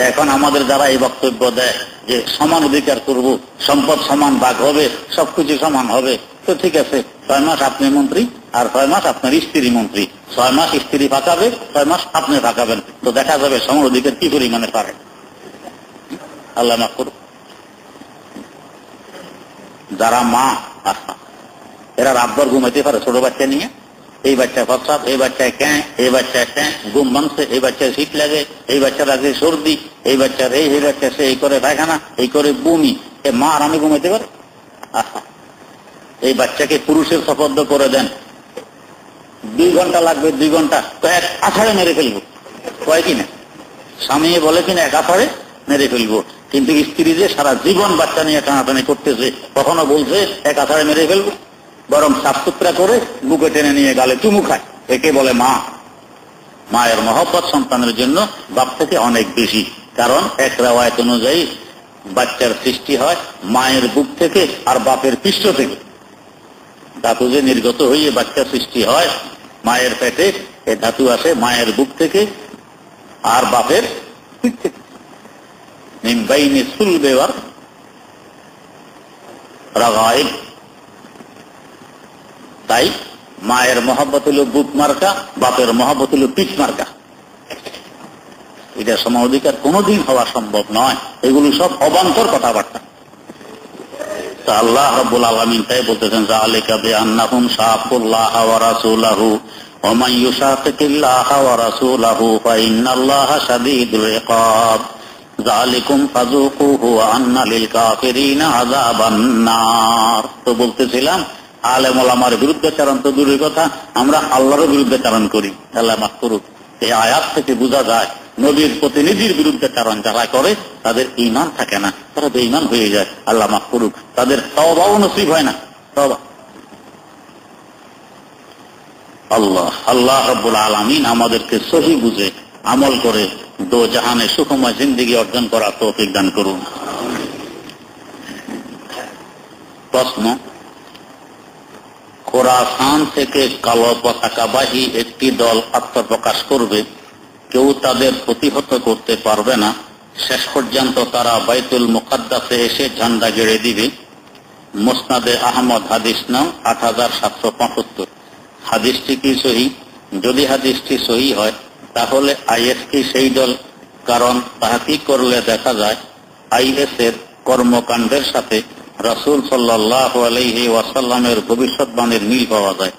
এখন আমাদের যারা এই বক্তব্য দেয় যে সমান অধিকার করব, সম্পদ সমান ভাগ হবে, সবকিছু সমান হবে, তো ঠিক আছে, 6 মাস আপনি মন্ত্রী আর 6 মাস আপনার স্ত্রী মন্ত্রী, 6 মাস স্ত্রী ফাঁকাবে, 6 মাস আপনি ফাঁকাবেন, তো দেখা যাবে সমান অধিকার কি পরিমাণে পারে। আল্লাহ মাফ করুন। যারা মা এরা রাতভর ঘুমাইতে পারে ছোট বাচ্চা নিয়ে, এই বাচ্চা ফসাদ, এই বাচ্চায় ক্যাঁ, এই বাচ্চায় ক্যাঁ, ঘুম ভাঙছে, এই বাচ্চায় শীত লাগে, এই বাচ্চার আগে সর্দি, এই বাচ্চার এই বাচ্চা সে এই করে পায়খানা, এই করে বমি, এ মা আরামে ঘুমাইতে পারে? এই বাচ্চাকে পুরুষের শপথ করে দেন, 2 ঘন্টা লাগবে, 2 ঘন্টা, তো এক আছাড়ে মেরে ফেলবো, কয় কিনা? স্বামী বলে কিনা এক আছাড়ে মেরে ফেলবো, কিন্তু স্ত্রী যে সারা জীবন বাচ্চা নিয়ে টানাটানি করতেছে, কখনো বলছে এক আছাড়ে মেরে ফেলবো, বরং সাফ সুতরা করে বুকে টেনে নিয়ে গালে চুমু খায়, একে বলে মা। মায়ের মহব্বত সন্তানের জন্য বাপ থেকে অনেক বেশি, কারণ এক রেওয়ায়েত অনুযায়ী বাচ্চার সৃষ্টি হয় মায়ের বুক থেকে আর বাপের পৃষ্ঠ থেকে। ধাতু যে নির্গত হয়ে বাচ্চা সৃষ্টি হয় মায়ের পেটে, এ ধাতু আসে মায়ের বুক থেকে আর বাপের পিঠ থেকে। নিম্বাইনি সুল বেওয়ার রাগাইব। তাই মায়ের মহব্বত হল বুক মার্কা, বাপের মহব্বত হল পিঠ মার্কা। এটা সম অধিকার কোনদিন হওয়া সম্ভব নয়, এগুলো সব অবান্তর কথাবার্তা। তা আল্লাহ রাব্বুল আলামিন তাই বলতেছেন, যালিকা বিআন্নাহুম শাকুল্লাহ ওয়া রাসূলাহু ওয়া মান ইউশাকিল্লাহ ওয়া রাসূলাহু ফাইন্নাল্লাহা শাদীদুল ইকাব যালিকুম ফাযুকুহু ওয়া আন্না লিল কাফিরিনা আযাবান নার। তো বলতেছিলাম আলেম ওলামার বিরুদ্ধাচরণ তো দূরের কথা, আমরা আল্লাহর বিরুদ্ধাচরণ করি, আল্লাহ মাফ করুক। এই আয়াত থেকে বোঝা যায় নবীর প্রতিনিধির বিরুদ্ধাচরণ যারা করে তাদের ঈমান থাকে না, তারা বেঈমান হয়ে যায়, আল্লাহ মাফ করুক। তাদের তওবাও নসিব হয় না। তওবা আল্লাহ রাব্বুল আলামিন আমাদেরকে সহি বুঝে আমল করে দো জাহানে সুখময় জিন্দেগি অর্জন করার তৌফিক দান করুন। প্রশ্ন, খোরাসান থেকে কালো পতাকাবাহী একটি দল আত্মপ্রকাশ করবে, কেউ তাদের প্রতিহত করতে পারবে না, শেষ পর্যন্ত তারা বাইতুল মুকাদ্দাসে এসে ঝান্ডা গেড়ে দিবে। মুসনাদে আহমদ, হাদিস নাম 8775। হাদিসটি কি সহি? যদি হাদিসটি সহি হয় তাহলে আইএস কি সেই দল? কারণ তাহকিক করলে দেখা যায় আইএস এর কর্মকাণ্ডের সাথে রাসূল সাল্লাল্লাহু আলাইহি ওয়াসাল্লামের ভবিষ্যৎবাণীর মিল পাওয়া যায়।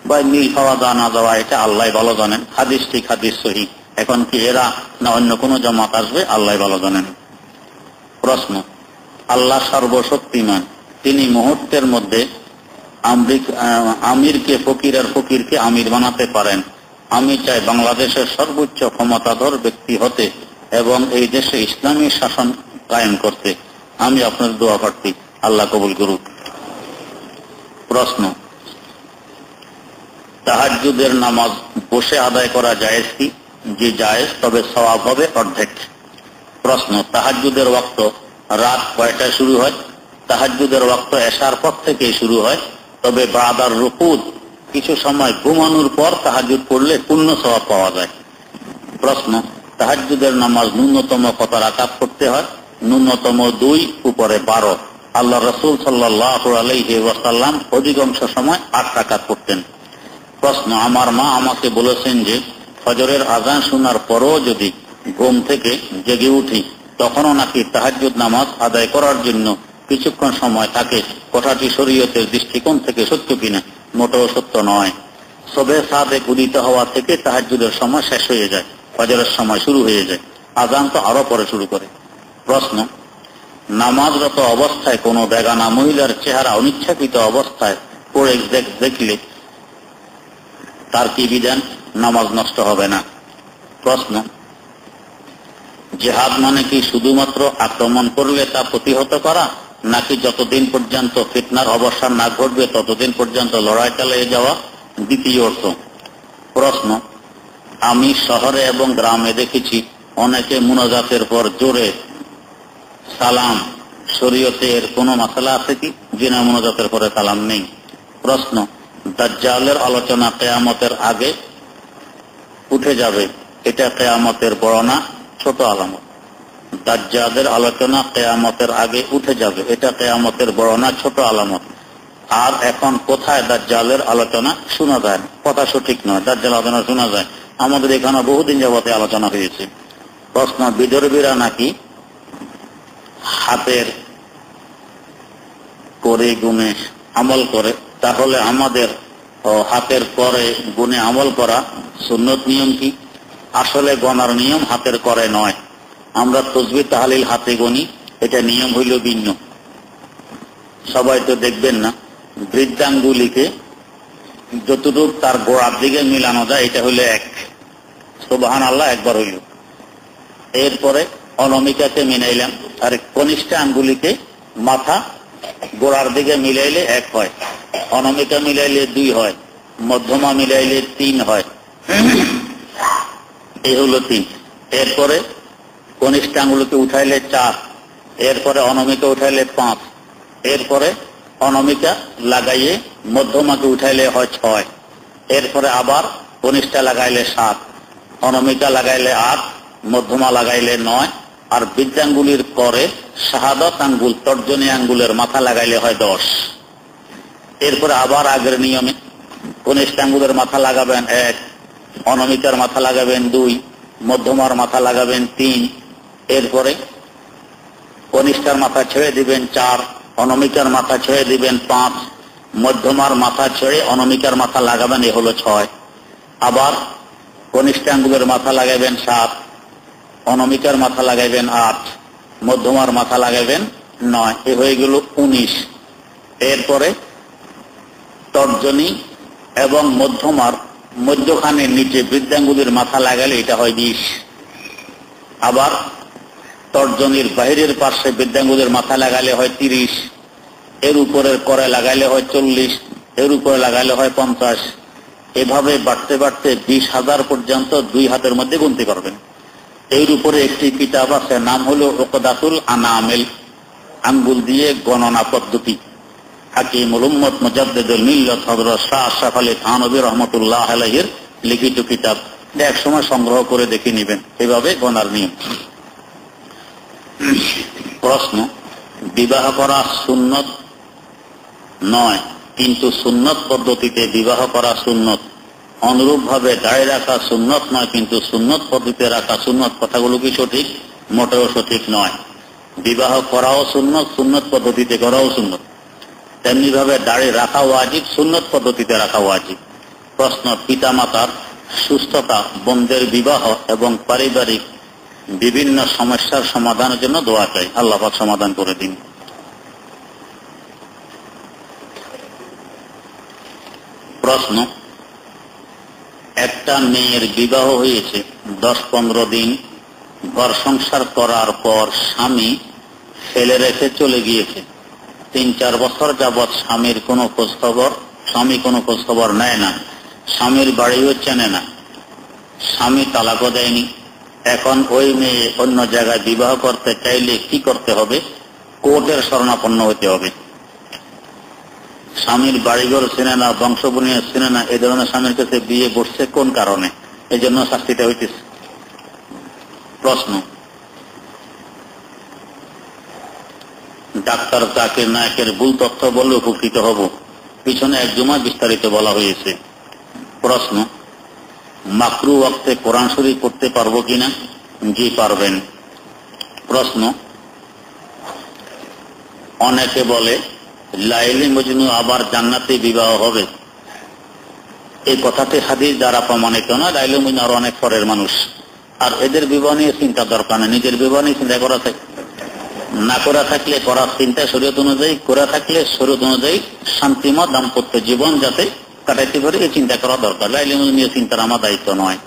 বা মিল পাওয়া যা না যাওয়া এটা আল্লাহ ভালো জানেন। হাদিস ঠিক, হাদিস সহি। এখন কি এরা না অন্য কোন জামাত আসবে, আল্লাহ ভালো জানেন। প্রশ্ন, আল্লাহ সর্বশক্তিমান, তিনি মুহূর্তের মধ্যে আমিরকে ফকির আর ফকিরকে আমির বানাতে পারেন। আমি চাই বাংলাদেশের সর্বোচ্চ ক্ষমতাধর ব্যক্তি হতে এবং এই দেশে ইসলামী শাসন কায়েম করতে। আমি আপনার দোয়া প্রার্থী, আল্লাহ কবুল করুক। প্রশ্ন, তাহাজ্জুদের নামাজ বসে আদায় করা জায়েজ কি? যে জায়েজ, তবে সওয়াব হবে অর্ধেক। প্রশ্ন, তাহাজ্জুদের ওয়াক্ত রাত কয়টায় শুরু হয়? তাহাজ্জুদের ওয়াক্ত এশার পর থেকে শুরু হয়, তবে বাদার রুকুদ কিছু সময় ঘুমানোর পর তাহাজ্জুদ পড়লে পূর্ণ সওয়াব পাওয়া যায়। প্রশ্ন, তাহাজ্জুদের নামাজ ন্যূনতম কত রাকাত পড়তে হয়? ন্যূনতম 2, উপরে 12। আল্লাহ রাসূল সাল্লাল্লাহু আলাইহি ওয়াসাল্লাম অধিকাংশ সময় 8 রাকাত পড়তেন। প্রশ্ন, আমার মা আমাকে বলেছেন যে ফজরের আযান শোনার পরও যদি ঘুম থেকে জেগে উঠি তখনও নাকি তাহাজ্জুদ নামাজ আদায় করার জন্য কিছুক্ষণ সময় থাকে। কথাটি শরীয়তের দৃষ্টিকোণ থেকে সত্য কিনা? মোটেও সত্য নয়। সবে সাদেক উদিত হওয়া থেকে তাহাজ্জুদের সময় শেষ হয়ে যায়, ফজরের সময় শুরু হয়ে যায়, আযান তো আরো পরে শুরু করে। প্রশ্ন, নামাজরত অবস্থায় কোনো বেগানা মহিলার চেহারা অনিচ্ছাকৃত অবস্থায় পড়ে দেখলে তার কি বিধান? নামাজ নষ্ট হবে না। প্রশ্ন, জিহাদ মানে কি শুধুমাত্র আক্রমণ করলে তা প্রতিহত করা, নাকি যতদিন পর্যন্ত ফিতনার অবসান না ঘটবে ততদিন পর্যন্ত লড়াই চালিয়ে যাওয়া? দ্বিতীয় অর্থ। প্রশ্ন, আমি শহরে এবং গ্রামে দেখেছি অনেকে মুনাজাতের পর জোরে সালাম। শরীয়তে এর কোনো মাসালা আছে কি? জিনা মুনাজাতের পরে সালাম নেই। প্রশ্ন, দাজ্জালের আলোচনা কিয়ামতের আগে উঠে যাবে, এটা কিয়ামতের বড় না ছোট আলামত? দাজ্জালের আলোচনা কিয়ামতের আগে উঠে যাবে, এটা কিয়ামতের বড় না ছোট আলামত? আর এখন কোথায় দাজ্জালের আলোচনা শোনা যায় না? কথা সঠিক নয়, দাজ্জাল আলোচনা শোনা যায়, আমাদের এখানে বহুদিন যাবতে আলোচনা হয়েছে। প্রশ্ন, বিদর্ভীরা নাকি হাতের করে গুণে আমল করে, তাহলে আমাদের হাতের করে গুণে আমল করা সুন্নত নিয়ম কি? আসলে গণার নিয়ম হাতের করে নয়, আমরা তাসবিহ তাহলিল হাতে গণি, এটা নিয়ম হইল ভিন্ন। সবাই তো দেখবেন না, বৃদ্ধাঙ্গুলিকে যতটুকু তার গোড়ার দিকে মিলানো যায় এটা হইল এক, সুবহানাল্লাহ একবার হইল। এরপরে অনামিকাকে মিলাইলাম, আর কনিষ্ঠ আঙ্গুলিকে মাথা গোড়ার দিকে মিলাইলে এক হয়, অনামিকা মিলাইলে 2 হয়, মধ্যমা মিলাইলে 3 হয়, এই হলো 3। এরপরে কনিষ্ঠ আঙ্গুলিকে উঠাইলে 4, এরপরে অনামিকা উঠাইলে 5, এরপরে অনামিকা লাগাইয়ে মধ্যমাকে উঠাইলে হয় 6, এরপরে আবার কনিষ্ঠ লাগাইলে 7, অনামিকা লাগাইলে 8, মধ্যমা লাগাইলে 9, আর বৃদ্ধাঙ্গুলির পরে শাহাদাত আঙ্গুল তর্জনী আঙ্গুলের মাথা লাগাইলে হয় 10। এরপরে আবার আগের নিয়মে কনিষ্ঠ আঙ্গুলের মাথা লাগাবেন 1, অনামিকার মাথা লাগাবেন 2, মধ্যমার মাথা লাগাবেন 3, এরপরে কনিষ্ঠার মাথা ছেড়ে দিবেন 4, অনামিকার মাথা ছেড়ে দিবেন 5, মধ্যমার মাথা ছেড়ে অনামিকার মাথা লাগাবেন, এ হলো 6। আবার কনিষ্ঠ আঙ্গুলের মাথা লাগাবেন 7, অনামিকার মাথা লাগাইবেন 8, মধ্যমার মাথা লাগাইবেন 9, এ হয়ে গেল 19। এরপরে তর্জনী এবং মধ্যমার মধ্যখানের নিচে বৃদ্ধাঙ্গুলির মাথা লাগালে এটা হয় 20। আবার তর্জনীর বাহিরের পাশে বৃদ্ধাঙ্গুলের মাথা লাগালে হয় 30, এর উপরের করে লাগাইলে হয় 40, এর উপরে লাগাইলে হয় 50। এভাবে বাড়তে বাড়তে 20,000 পর্যন্ত 2 হাতের মধ্যে গুনতে পারবেন। এর উপরে একটি কিতাব আছে, নাম হলো উকদাতুল আনামিল, আঙ্গুল দিয়ে গণনা পদ্ধতি। হাকিমুল উম্মত মুজাদ্দিদুল মিল্লাত হযরত শাহ আশরাফ আলী থানভী রাহমাতুল্লাহ আলাইহির লিখিত কিতাব, এক সময় সংগ্রহ করে দেখে নেবেন, এভাবে গণার নিয়ম। প্রশ্ন, বিবাহ করা সুন্নত নয় কিন্তু সুন্নত পদ্ধতিতে বিবাহ করা সুন্নত, অনুরূপ ভাবে দাড়ি রাখা সুন্নত নয় কিন্তু সুন্নত পদ্ধতিতে রাখা সুন্নত, কথাগুলো কি সঠিক? মোটেও সঠিক নয়। বিবাহ করাও সুন্নত, সুন্নত পদ্ধতিতে করাও সুন্নত, তেমনি ভাবে দাড়ি রাখা ওয়াজিব, সুন্নত পদ্ধতিতে রাখা ওয়াজিব। প্রশ্ন, পিতামাতার সুস্থতা, বোনদের বিবাহ এবং পারিবারিক বিভিন্ন সমস্যার সমাধানের জন্য দোয়া চাই, আল্লাহ পাক সমাধান করে দিন। প্রশ্ন, একটা মেয়ের বিবাহ হয়েছে, 10-15 দিন ঘর সংসার করার পর স্বামী ফেলে রেখে চলে গিয়েছে। 3-4 বছর যাবৎ স্বামী কোনো খোঁজ খবর নেয় না, স্বামীর বাড়িও চেনে না, স্বামী তালাকও দেয়নি। এখন ওই মেয়ে অন্য জায়গায় বিবাহ করতে চাইলে কি করতে হবে? কোর্টের শরণাপন্ন হতে হবে। স্বামীর বাড়িঘর চেনে না, বংশবনীয় চেনে না, এই ধরনের স্বামীর কাছে বিয়ে বসছে কোন কারণে? এই জন্য শাস্তিটা হইতেছে। প্রশ্ন, ডাক্তার জাকির নায়েকের ভুল তথ্য বলে উপকৃত হব, পিছনে এক জুমায় বিস্তারিত বলা হয়েছে। প্রশ্ন, মাকরু ওয়াক্তে কোরআন শরীফ পড়তে পারবো কিনা? জি পারবেন। প্রশ্ন, অনেকে বলে লাইলি মজনু আবার জান্নাতে বিবাহ হবে, এই কথাটি হাদিস দ্বারা প্রমাণিত না। লাইলি মজনু আর অনেক পরের মানুষ, আর এদের বিবাহ নিয়ে চিন্তা দরকার নেই, নিজের বিবাহ নিয়ে চিন্তা করা থাকে না, করা থাকলে করার চিন্তা শরীয়ত অনুযায়ী, করা থাকলে শরীয়ত অনুযায়ী শান্তিময় দাম্পত্য জীবন যাতে কাটাইতে পারে এই চিন্তা করা দরকার। লাইলি মজনু নিয়ে চিন্তার আমার দায়িত্ব নয়।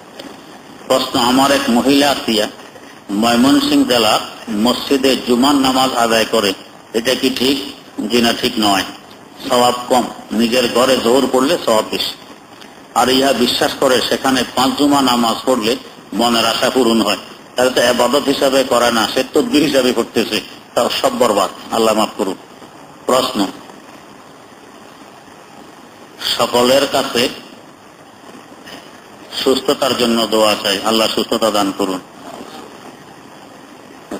প্রশ্ন, আমার এক মহিলা আত্মীয়া ময়মনসিংহ জেলা মসজিদে জুমার নামাজ আদায় করে, এটা কি ঠিক? জি না, ঠিক নয়। সওয়াব কম, নিজের ঘরে জোহর পড়লে সওয়াব বেশি। আর ইহা বিশ্বাস করে সেখানে 5 জুমা নামাজ পড়লে মনের আশা পূরণ হয়, তাহলে তো ইবাদত হিসাবে করে না, সে তদবির হিসাবে করতেছে, তাও সব বরবাদ, আল্লাহ মাফ করুন। প্রশ্ন, সকলের কাছে সুস্থতার জন্য দোয়া চাই, আল্লাহ সুস্থতা দান করুন।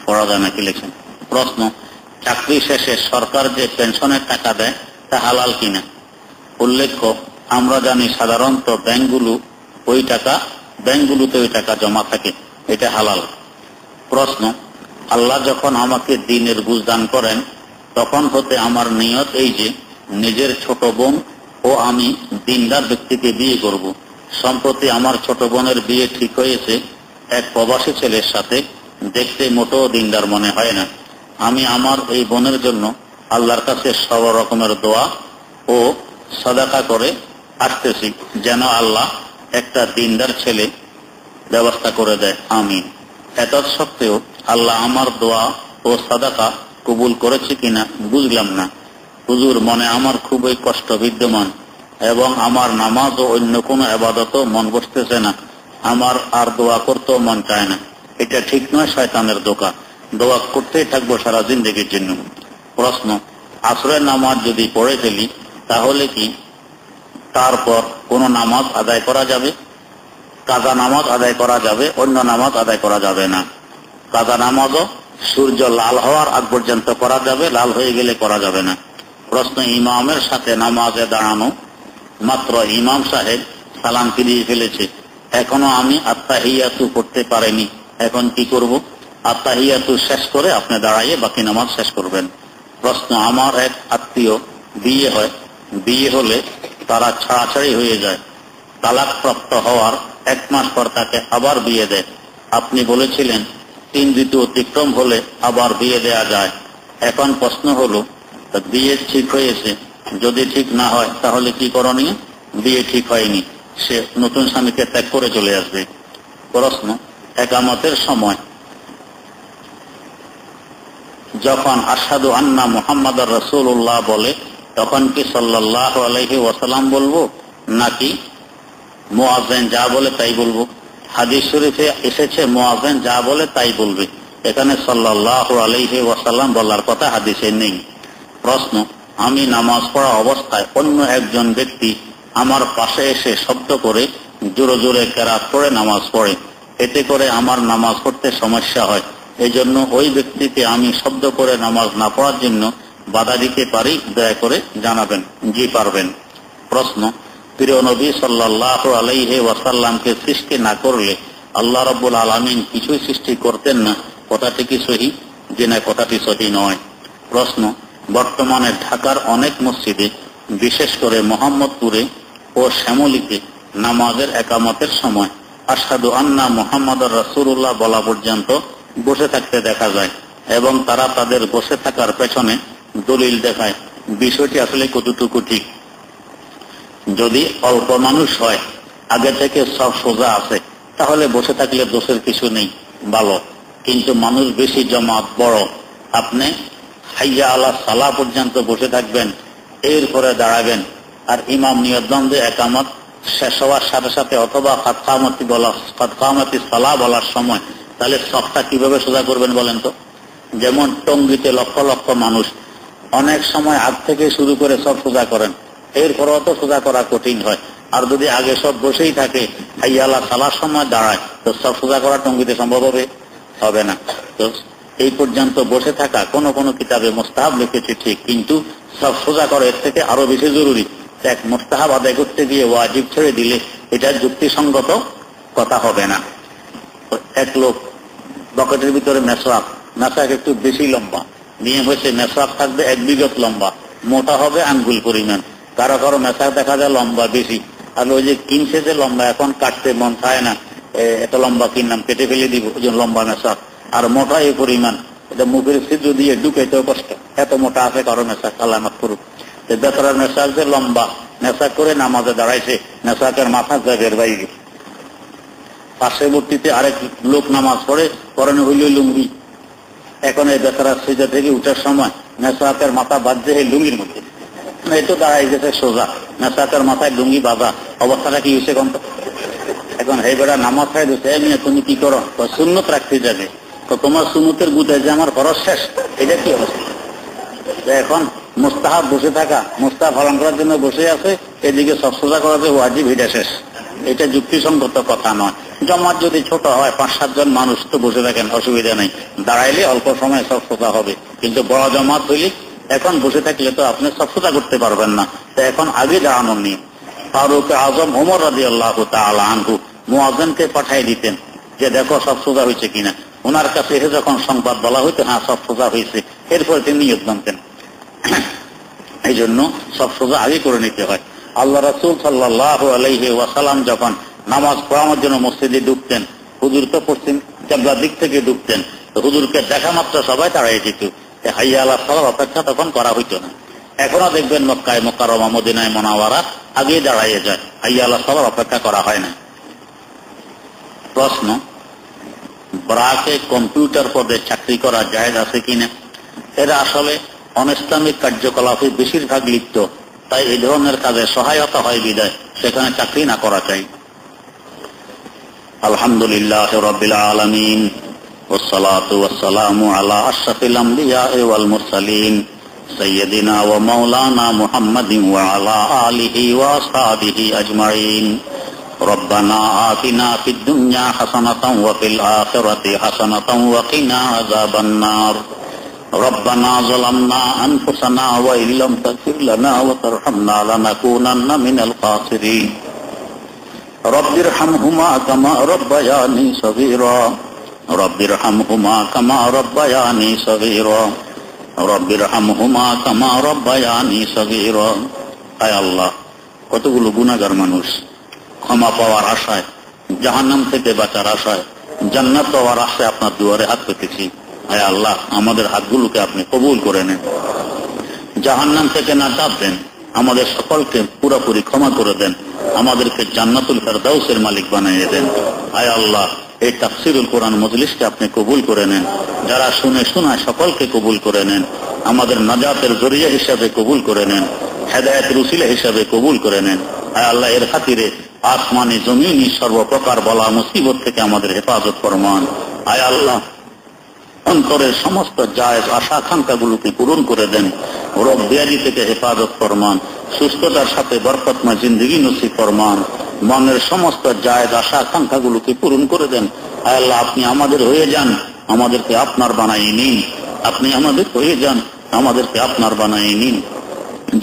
পড়া যায় নাকি লিখেন। প্রশ্ন, চাকরি শেষে সরকার যে পেনশনের টাকা দেয় তা হালাল কিনা? উল্লেখ্য, আমরা জানি সাধারণত ব্যাংকগুলোতে ওই টাকা জমা থাকে, এটা হালাল। প্রশ্ন, আল্লাহ যখন আমাকে দ্বীনের বুঝ দান করেন তখন হতে আমার নিয়ত এই যে নিজের ছোট বোন ও আমি দ্বীনদার ব্যক্তিকে বিয়ে করব। সম্প্রতি আমার ছোট বোনের বিয়ে ঠিক হয়েছে এক প্রবাসী ছেলের সাথে, দেখতে মোটেও দ্বীনদার মনে হয় না। আমি আমার এই বোনের জন্য আল্লাহর কাছে সব রকমের দোয়া ও সাদাকা করে আসতেছি, যেন আল্লাহ একটা দ্বীনদার ছেলে ব্যবস্থা করে দেয়, আমিন। এত সত্ত্বেও আল্লাহ আমার দোয়া ও সাদাকা কবুল করেছে কিনা বুঝলাম না। হুজুর, মনে আমার খুবই কষ্ট বিদ্যমান এবং আমার নামাজ ও অন্য কোনো ইবাদতও মন বসতেছে না, আমার আর দোয়া করতেও মন চায় না। এটা ঠিক নয়, শয়তানের ধোঁকা। দোয়া করতেই থাকবো সারা জিন্দেগির জন্য। প্রশ্ন, আসরের নামাজ যদি পড়ে ফেলি তাহলে কি তারপর কোনো নামাজ আদায় করা যাবে? কাজা নামাজ আদায় করা যাবে, অন্য নামাজ আদায় করা যাবে না। কাজা নামাজও সূর্য লাল হওয়ার আগ পর্যন্ত করা যাবে, লাল হয়ে গেলে করা যাবে না। প্রশ্ন, ইমামের সাথে নামাজে দাঁড়ানো মাত্র ইমাম সাহেব সালাম ফিরিয়ে ফেলেছে, এখনো আমি আত্তাহিয়াতু করতে পারিনি, এখন কি করব? আত্তাহিয়াতু শেষ করে আপনি দাঁড়াইয়ে বাকি নামাজ শেষ করবেন। প্রশ্ন, আমার এক আত্মীয় বিয়ে হয়, বিয়ে হলে তারা ছাড়াছাড়ি হয়ে যায়, তালাক প্রাপ্ত হওয়ার 1 মাস পর তাকে আবার বিয়ে দেয়। আপনি বলেছিলেন 3 ঋতু অতিক্রম হলে আবার বিয়ে দেয়া যায়। এখন প্রশ্ন হলো, বিয়ে ঠিক হয়েছে, যদি ঠিক না হয় তাহলে কি করণীয়? বিয়ে ঠিক হয়নি, সে নতুন স্বামীকে ত্যাগ করে চলে আসবে। প্রশ্ন, ইকামতের সময় যখন আশহাদু আন্না মুহাম্মাদুর রাসূলুল্লাহ বলে তখন কি সাল্লাল্লাহু আলাইহি ওয়াসাল্লাম বলবো নাকি মুয়াজ্জিন যা বলে তাই বলবো? হাদিস শরীফে এসেছে মুয়াজ্জিন যা বলে তাই বলবে, এখানে সাল্লাল্লাহু আলাইহি ওয়াসাল্লাম বলার কথা হাদিসে নেই। প্রশ্ন, আমি নামাজ পড়া অবস্থায় অন্য একজন ব্যক্তি আমার পাশে এসে শব্দ করে জোরে জোরে কেরাত পড়ে নামাজ পড়ে, এতে করে আমার নামাজ পড়তে সমস্যা হয়, এজন্য ওই ব্যক্তিকে আমি শব্দ করে নামাজ না পড়ার জন্য বাধা দিতে পারি? দয়া করে জানাবেন। জি, পারবেন। প্রশ্ন, প্রিয় নবী সাল্লাল্লাহু আলাইহি ওয়াসাল্লামকে সৃষ্টি না করলে আল্লাহ রাব্বুল আলামিন কিছুই সৃষ্টি করতেন না, কথাটি কি সহি? জি না, কথাটি সহি নয়। প্রশ্ন, বর্তমানে ঢাকার অনেক মসজিদে, বিশেষ করে মোহাম্মদপুরে ও শ্যামলীতে নামাজের ইকামতের সময় আশহাদু আন্না মুহাম্মাদুর রাসূলুল্লাহ বলা পর্যন্ত বসে থাকতে দেখা যায় এবং তারা তাদের বসে থাকার পেছনে দলিল দেখায়। বিষয়টি আসলে কতটুকু ঠিক? যদি অল্প মানুষ হয়, আগে থেকে সব সোজা আছে, তাহলে বসে থাকলে দোষের কিছু নেই, ভালো। কিন্তু মানুষ বেশি, জমাত বড়, আপনি হাইয়া আলা সালাহ পর্যন্ত বসে থাকবেন, এরপরে দাঁড়াবেন, আর ইমাম নিয়ত দিয়ে ইকামত শেষ হওয়ার সাথে সাথে অথবা কাদ কামাতি সালাহ বলার সময়, তাহলে সবটা কিভাবে সোজা করবেন বলেন তো? যেমন টঙ্গিতে লক্ষ লক্ষ মানুষ, অনেক সময় আগ থেকে শুরু করে সব সোজা করেন, এরপরেও তো সোজা করা কঠিন হয়। আর যদি আগে সব বসেই থাকে, হাইয়া আলা সালাহর সময় দাঁড়ায়, তো সব সোজা করা টঙ্গিতে সম্ভব হবে না। তো এই পর্যন্ত বসে থাকা কোন কোন কিতাবে মুস্তাহাব লিখেছে ঠিক, কিন্তু সব সোজা করে এর থেকে আরো বেশি জরুরি। এক মুস্তাহাব আদায় করতে গিয়ে ওয়াজিব ছেড়ে দিলে এটা যুক্তিসঙ্গত কথা হবে না। এক লোক বকেটের ভিতরে মেসওয়াক একটু বেশি লম্বা নিয়ে হয়েছে, মেসওয়াক থাকবে 1 বিঘত লম্বা, মোটা হবে আঙ্গুল পরিমাণ। কারো কারো মেসওয়াক দেখা যায় লম্বা বেশি, আর ওই যে কিনছে যে লম্বা, এখন কাটতে মন চায় না, এত লম্বা কিনলাম, কেটে ফেলে দিব, ওই জন্য লম্বা মেসওয়াক। আর মোটা এই পরিমাণ, এটা মুখের ছিদ্র দিয়ে ঢুকাইতেও কষ্ট, এত মোটা আছে কারো মেসওয়াক, আল্লাহ মাফ করুক। বেচারার মেসওয়াক যে লম্বা, মেসওয়াক করে নামাজে দাঁড়াইছে, মেসওয়াকের মাথা জায়গার বাইরে, পার্শ্ববর্তীতে আরেক লোক নামাজ পড়ে, পরনে হইল লুঙ্গি। এখন এই বেচারা সিজা থেকে উঠার সময় মেসাকের মাথা বাঁধছে এই লুঙ্গির মধ্যে, এই তো দাঁড়াই গেছে সোজা, মেসাকের মাথায় লুঙ্গি বাঁধা, অবস্থাটা কি হয়েছে কোন? এখন এই বেড়া নামাজ খাই দিচ্ছে, তুমি কি করো? সুন্নত রাখতে যাবে, তো তোমার সুন্নতের গুদে যে আমার খরচ শেষ, এটা কি অবস্থা? এখন মুস্তাহাব বসে থাকা, মুস্তাহাব পালন করার জন্য বসে আছে, এদিকে সব সোজা করা যে ওয়াজিব এটা শেষ। এটা যুক্তিসঙ্গত কথা নয়। জমাত যদি ছোট হয়, 5-7 জন মানুষ তো বসে থাকেন, অসুবিধা নেই, দাঁড়াইলে অল্প সময় সব সোজা হবে। কিন্তু বড় জমাত হইলে এখন বসে থাকলে তো আপনি সব সোজা করতে পারবেন না, তো এখন আগে দাঁড়ানোর নিয়ম। ফারুক আজম ওমর রাদিয়াল্লাহু তাআলা আনহু মুয়াজ্জিনকে পাঠিয়ে দিতেন যে দেখো সব সোজা হয়েছে কিনা। ওনার কাছে এসে যখন সংবাদ বলা হইতো হ্যাঁ সব সোজা হয়েছে, এরপরে তিনি নিয়ত বানতেন। এই জন্য সব সোজা আগে করে নিতে হয়। আল্লাহ রাসূল সাল্লাল্লাহু আলাইহি ওয়াসাল্লাম যখন নামাজ পড়ানোর জন্য মসজিদে ঢুকতেন, হুজুর তো পশ্চিম কিবলার দিক থেকে ঢুকতেন, তো হুজুরকে দেখা মাত্র সবাই দাঁড়িয়ে যেত, হাইয়া আলাস সালাত অপেক্ষা তখন করা হইতো না। এখনো দেখবেন মক্কায় মুকাররমা মদিনায় মুনাওয়ারা আগে দাঁড়িয়ে যায়, হাইয়া আলাস সালাত অপেক্ষা করা হয় না। প্রশ্ন, ব্রাকে কম্পিউটার পদে চাকরি করা জায়েজ আছে কিনা? এরা আসলে অনিসলামিক কার্যকলাপে বেশিরভাগ লিপ্ত, তাই এই ধরনের কাজে সহায়তা হয় বিদায় সেখানে চাকরি না করা চাই। আলহামদুলিল্লাহ রাব্বিল আলামিন ওয়াসসালাতু ওয়াসসালামু আলা আশরাফিল আমবিয়া ওয়াল মুরসালিন সাইয়্যিদিনা ওয়া মাওলানা মুহাম্মাদিন ওয়া আলা আলিহি ওয়া আসহাবিহি আজমাইন। রব্বানা আতিনা ফিদ দুনিয়া হাসানাতাও ওয়া ফিল আখিরাতি হাসানাতাও ওয়া কিনা আযাবান নার। ربنا ظلمنا أنفسنا وإن لم تغفر لنا وترحمنا لنكونن من الخاسرين. رب ارحمهما كما ربياني صغيرا رب ارحمهما كما ربياني صغيرا رب ارحمهما كما ربياني صغيرا. আয় আল্লাহ, কতগুলো গুনাহগার মানুষ ক্ষমা পাওয়ার আশায়, জাহান্নাম থেকে বাঁচার আশায়, জান্নাত পাওয়ার আশায় আপনার দুয়ারে হাত পেতেছি। আয় আল্লাহ, আমাদের হাতগুলোকে আপনি কবুল করে নেন, জাহান্নাম থেকে নাজাত দেন, আমাদের সকলকে পুরোপুরি ক্ষমা করে দেন, আমাদেরকে জান্নাতুল ফেরদাউসের মালিক বানিয়ে দেন। আয় আল্লাহ, এই তাফসীরুল কোরআন মজলিসকে আপনি কবুল করে নেন, যারা শুনে শোনায় সকলকে কবুল করে নেন, আমাদের নাজাতের জরিয়া হিসাবে কবুল করে নেন, হেদায়েতের উসিলা হিসাবে কবুল করে নেন। আয় আল্লাহ, এর খাতিরে আসমানি জমিনি সর্বপ্রকার বলা মুসিবত থেকে আমাদের হেফাজত ফরমান। আয় আল্লাহ, অন্তরের সমস্ত জায়েজ আশা আকাঙ্ক্ষাগুলোকে পূরণ করে দেন, রোগ ব্যাধি থেকে হেফাজত ফরমান, সুস্থতার সাথে বরকতময় জিন্দেগি নসিব ফরমান, মনের সমস্ত জায়েজ আশা আকাঙ্ক্ষাগুলোকে পূরণ করে দেন। আয় আল্লাহ, আপনি আমাদের হয়ে যান, আমাদেরকে আপনার বানাই নিন, আপনি আমাদের হয়ে যান, আমাদেরকে আপনার বানাই নিন।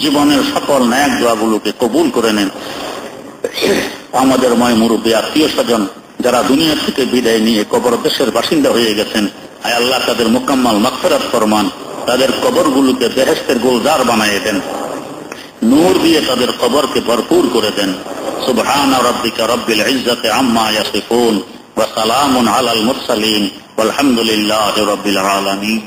জীবনের সকল ন্যাক দোয়াগুলোকে কবুল করে নেন। আমাদের ময় মুরব্বী আত্মীয় স্বজন যারা দুনিয়া থেকে বিদায় নিয়ে কবর দেশের বাসিন্দা হয়ে গেছেন, আয় আল্লাহ, তাদের মুকাম্মাল মাগফিরাত ফরমান, তাদের কবরগুলোকে বেহেশতের গুলজার বানিয়ে দেন, নূর দিয়ে তাদের কবরকে ভরপুর করে দেন। সুবহান রাব্বিকা রাব্বিল ইজ্জাতি আম্মা ইয়াসিফুন ওয়া সালামুন আলাল মুরসালিন ওয়ালহামদুলিল্লাহি রাব্বিল আলামিন।